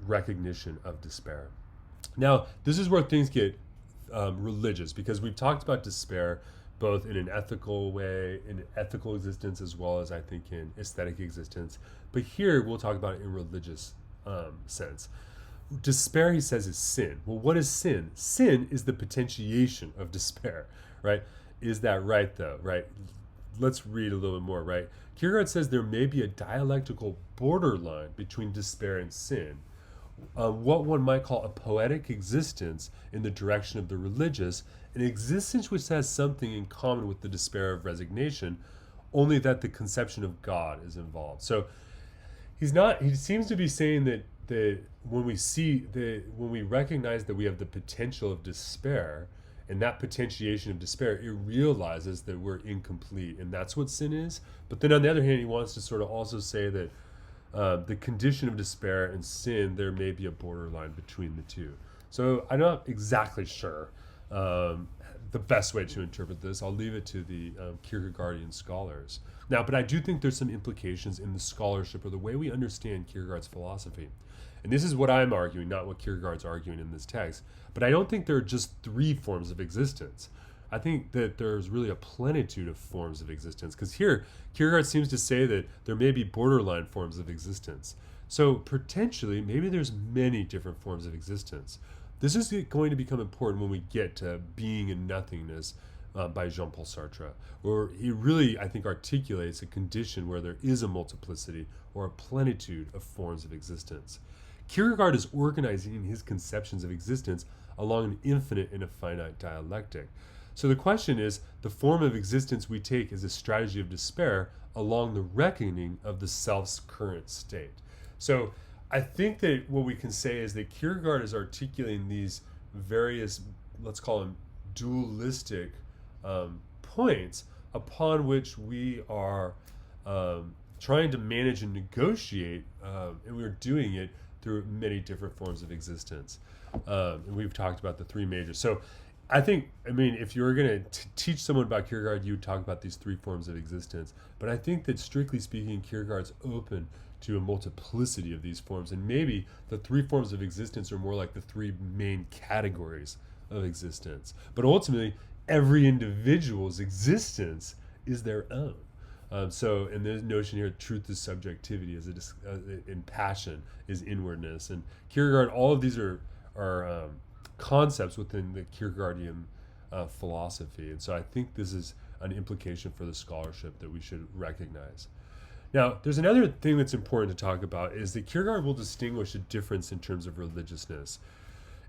recognition of despair. Now, this is where things get religious, because we've talked about despair both in an ethical way, in ethical existence, as well as I think in aesthetic existence. But here we'll talk about it in religious sense. Despair, he says, is sin. Well, what is sin? Sin is the potentiation of despair, right? Is that right, though, right? Let's read a little bit more, right? Kierkegaard says there may be a dialectical borderline between despair and sin, what one might call a poetic existence in the direction of the religious, an existence which has something in common with the despair of resignation, only that the conception of God is involved. So he seems to be saying that when we recognize that we have the potential of despair, and that potentiation of despair, it realizes that we're incomplete, and that's what sin is. But then on the other hand, he wants to sort of also say that the condition of despair and sin, there may be a borderline between the two. So I'm not exactly sure the best way to interpret this. I'll leave it to the Kierkegaardian scholars. Now, but I do think there's some implications in the scholarship or the way we understand Kierkegaard's philosophy. And this is what I'm arguing, not what Kierkegaard's arguing in this text. But I don't think there are just three forms of existence. I think that there's really a plenitude of forms of existence. Because here, Kierkegaard seems to say that there may be borderline forms of existence. So potentially, maybe there's many different forms of existence. This is going to become important when we get to Being and Nothingness by Jean-Paul Sartre, where he really, I think, articulates a condition where there is a multiplicity or a plenitude of forms of existence. Kierkegaard is organizing his conceptions of existence along an infinite and a finite dialectic. So the question is, the form of existence we take is a strategy of despair along the reckoning of the self's current state. So I think that what we can say is that Kierkegaard is articulating these various, let's call them dualistic points upon which we are trying to manage and negotiate, and we're doing it through many different forms of existence. And we've talked about the three majors. So I mean, if you were going to teach someone about Kierkegaard, you would talk about these three forms of existence. But I think that strictly speaking, Kierkegaard's open to a multiplicity of these forms. And maybe the three forms of existence are more like the three main categories of existence. But ultimately, every individual's existence is their own. So, and the notion here, truth is subjectivity, in passion is inwardness. And Kierkegaard, all of these are concepts within the Kierkegaardian philosophy. And so I think this is an implication for the scholarship that we should recognize. Now, there's another thing that's important to talk about is that Kierkegaard will distinguish a difference in terms of religiousness.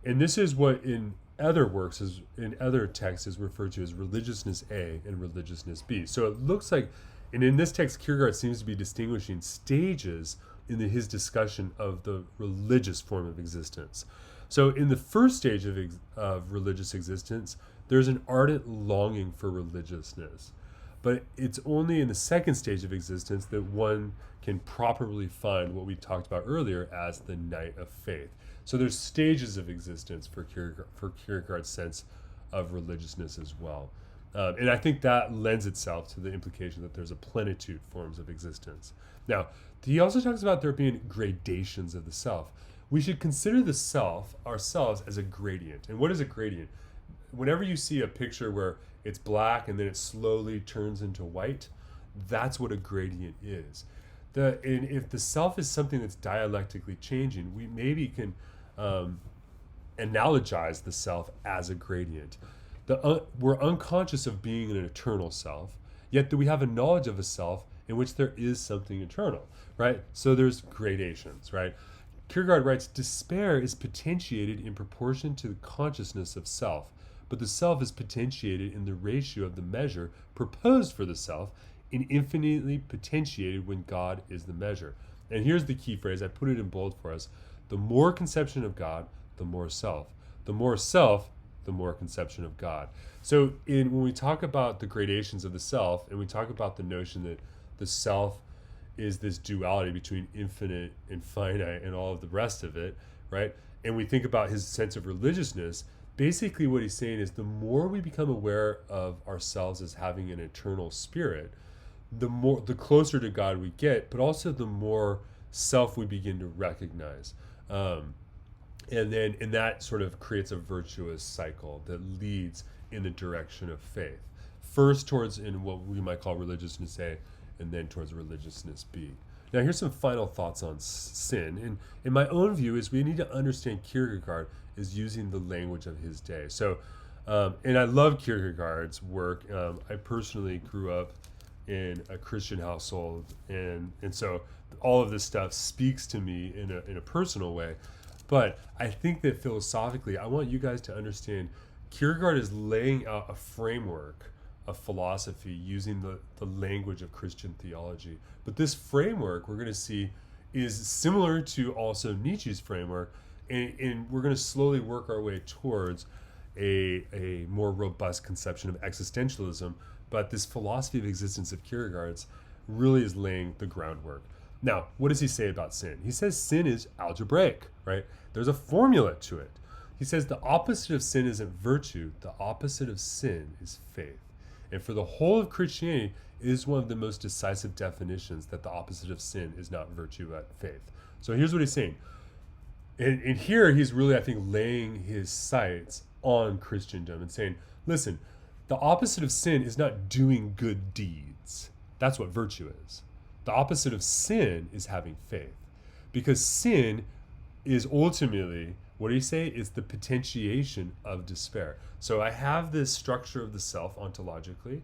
And this is what in other works, in other texts, is referred to as religiousness A and religiousness B. So it looks like, and in this text, Kierkegaard seems to be distinguishing stages in his discussion of the religious form of existence. So in the first stage of religious existence, there's an ardent longing for religiousness. But it's only in the second stage of existence that one can properly find what we talked about earlier as the night of faith. So there's stages of existence for Kierkegaard's sense of religiousness as well. And I think that lends itself to the implication that there's a plenitude forms of existence. Now, he also talks about there being gradations of the self. We should consider the self, ourselves, as a gradient. And what is a gradient? Whenever you see a picture where it's black and then it slowly turns into white, that's what a gradient is. And if the self is something that's dialectically changing, we maybe can analogize the self as a gradient. We're unconscious of being an eternal self, yet do we have a knowledge of a self in which there is something eternal, right? So there's gradations, right? Kierkegaard writes, despair is potentiated in proportion to the consciousness of self, but the self is potentiated in the ratio of the measure proposed for the self and infinitely potentiated when God is the measure. And here's the key phrase, I put it in bold for us. The more conception of God, the more self. The more self, the more conception of God. So when we talk about the gradations of the self, and we talk about the notion that the self is this duality between infinite and finite and all of the rest of it, right? And we think about his sense of religiousness, basically what he's saying is the more we become aware of ourselves as having an eternal spirit, the closer to God we get, but also the more self we begin to recognize. And that sort of creates a virtuous cycle that leads in the direction of faith. First towards in what we might call religiousness A, and then towards religiousness B. Now here's some final thoughts on sin. And in my own view is we need to understand Kierkegaard is using the language of his day. So, and I love Kierkegaard's work. I personally grew up in a Christian household, and so all of this stuff speaks to me in a personal way. But I think that philosophically, I want you guys to understand Kierkegaard is laying out a framework of philosophy using the language of Christian theology. But this framework, we're going to see, is similar to also Nietzsche's framework, and we're going to slowly work our way towards a more robust conception of existentialism. But this philosophy of existence of Kierkegaard's really is laying the groundwork. Now, what does he say about sin? He says sin is algebraic, right? There's a formula to it. He says the opposite of sin isn't virtue. The opposite of sin is faith. And for the whole of Christianity, it is one of the most decisive definitions that the opposite of sin is not virtue but faith. So here's what he's saying. And here he's really, I think, laying his sights on Christendom and saying, listen, the opposite of sin is not doing good deeds. That's what virtue is. The opposite of sin is having faith. Because sin is ultimately, what do you say? It's the potentiation of despair. So I have this structure of the self ontologically,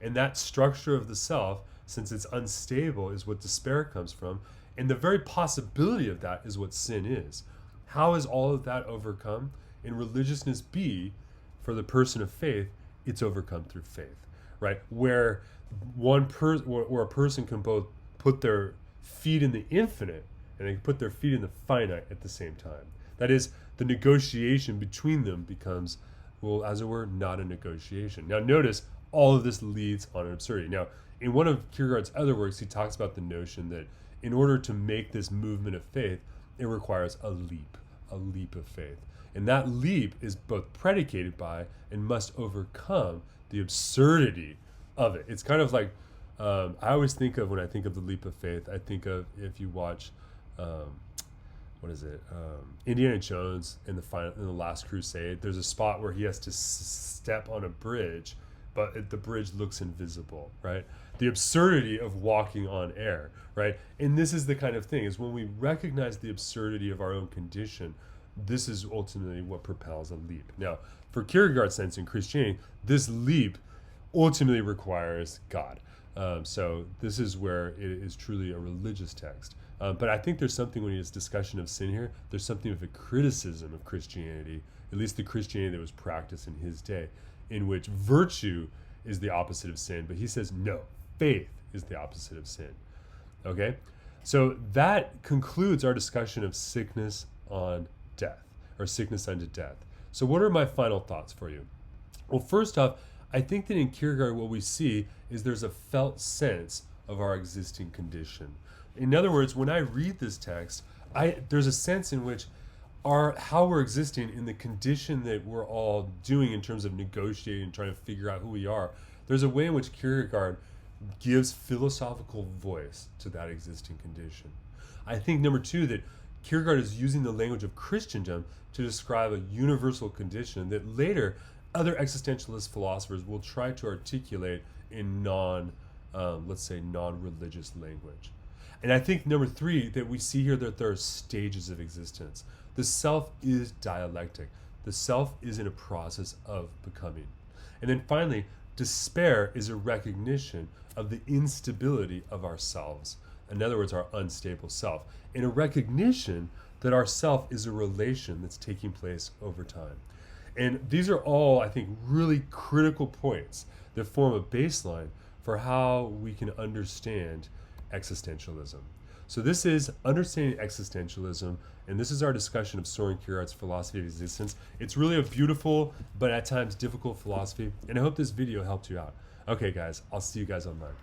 and that structure of the self, since it's unstable, is what despair comes from. And the very possibility of that is what sin is. How is all of that overcome? In religiousness B, for the person of faith, it's overcome through faith, right? Where where a person can both put their feet in the infinite and they can put their feet in the finite at the same time. That is, the negotiation between them becomes, well, as it were, not a negotiation. Now notice, all of this leads on an absurdity. Now, in one of Kierkegaard's other works, he talks about the notion that in order to make this movement of faith, it requires a leap of faith. And that leap is both predicated by and must overcome the absurdity of it. It's kind of like, I always think of, when I think of the leap of faith, I think of, if you watch, Indiana Jones in the Last Crusade, there's a spot where he has to step on a bridge, but the bridge looks invisible, right? The absurdity of walking on air, right? And this is the kind of thing, is when we recognize the absurdity of our own condition, this is ultimately what propels a leap. Now, for Kierkegaard's sense in Christianity, this leap ultimately requires God. So this is where it is truly a religious text. But I think there's something, when he has discussion of sin here, there's something of a criticism of Christianity, at least the Christianity that was practiced in his day, in which virtue is the opposite of sin. But he says, no, faith is the opposite of sin. Okay? So that concludes our discussion of sickness on death, or sickness unto death. So what are my final thoughts for you? Well, first off, I think that in Kierkegaard what we see is there's a felt sense of our existing condition. In other words, when I read this text, there's a sense in which how we're existing in the condition that we're all doing in terms of negotiating and trying to figure out who we are. There's a way in which Kierkegaard gives philosophical voice to that existing condition. I think, number two, that Kierkegaard is using the language of Christendom to describe a universal condition that later other existentialist philosophers will try to articulate in non-religious language. And I think, number three, that we see here that there are stages of existence. The self is dialectic. The self is in a process of becoming. And then finally, despair is a recognition of the instability of ourselves. In other words, our unstable self. And a recognition that our self is a relation that's taking place over time. And these are all, I think, really critical points that form a baseline for how we can understand existentialism. So this is Understanding Existentialism, and this is our discussion of Søren Kierkegaard's philosophy of existence. It's really a beautiful, but at times difficult philosophy, and I hope this video helped you out. Okay, guys, I'll see you guys online.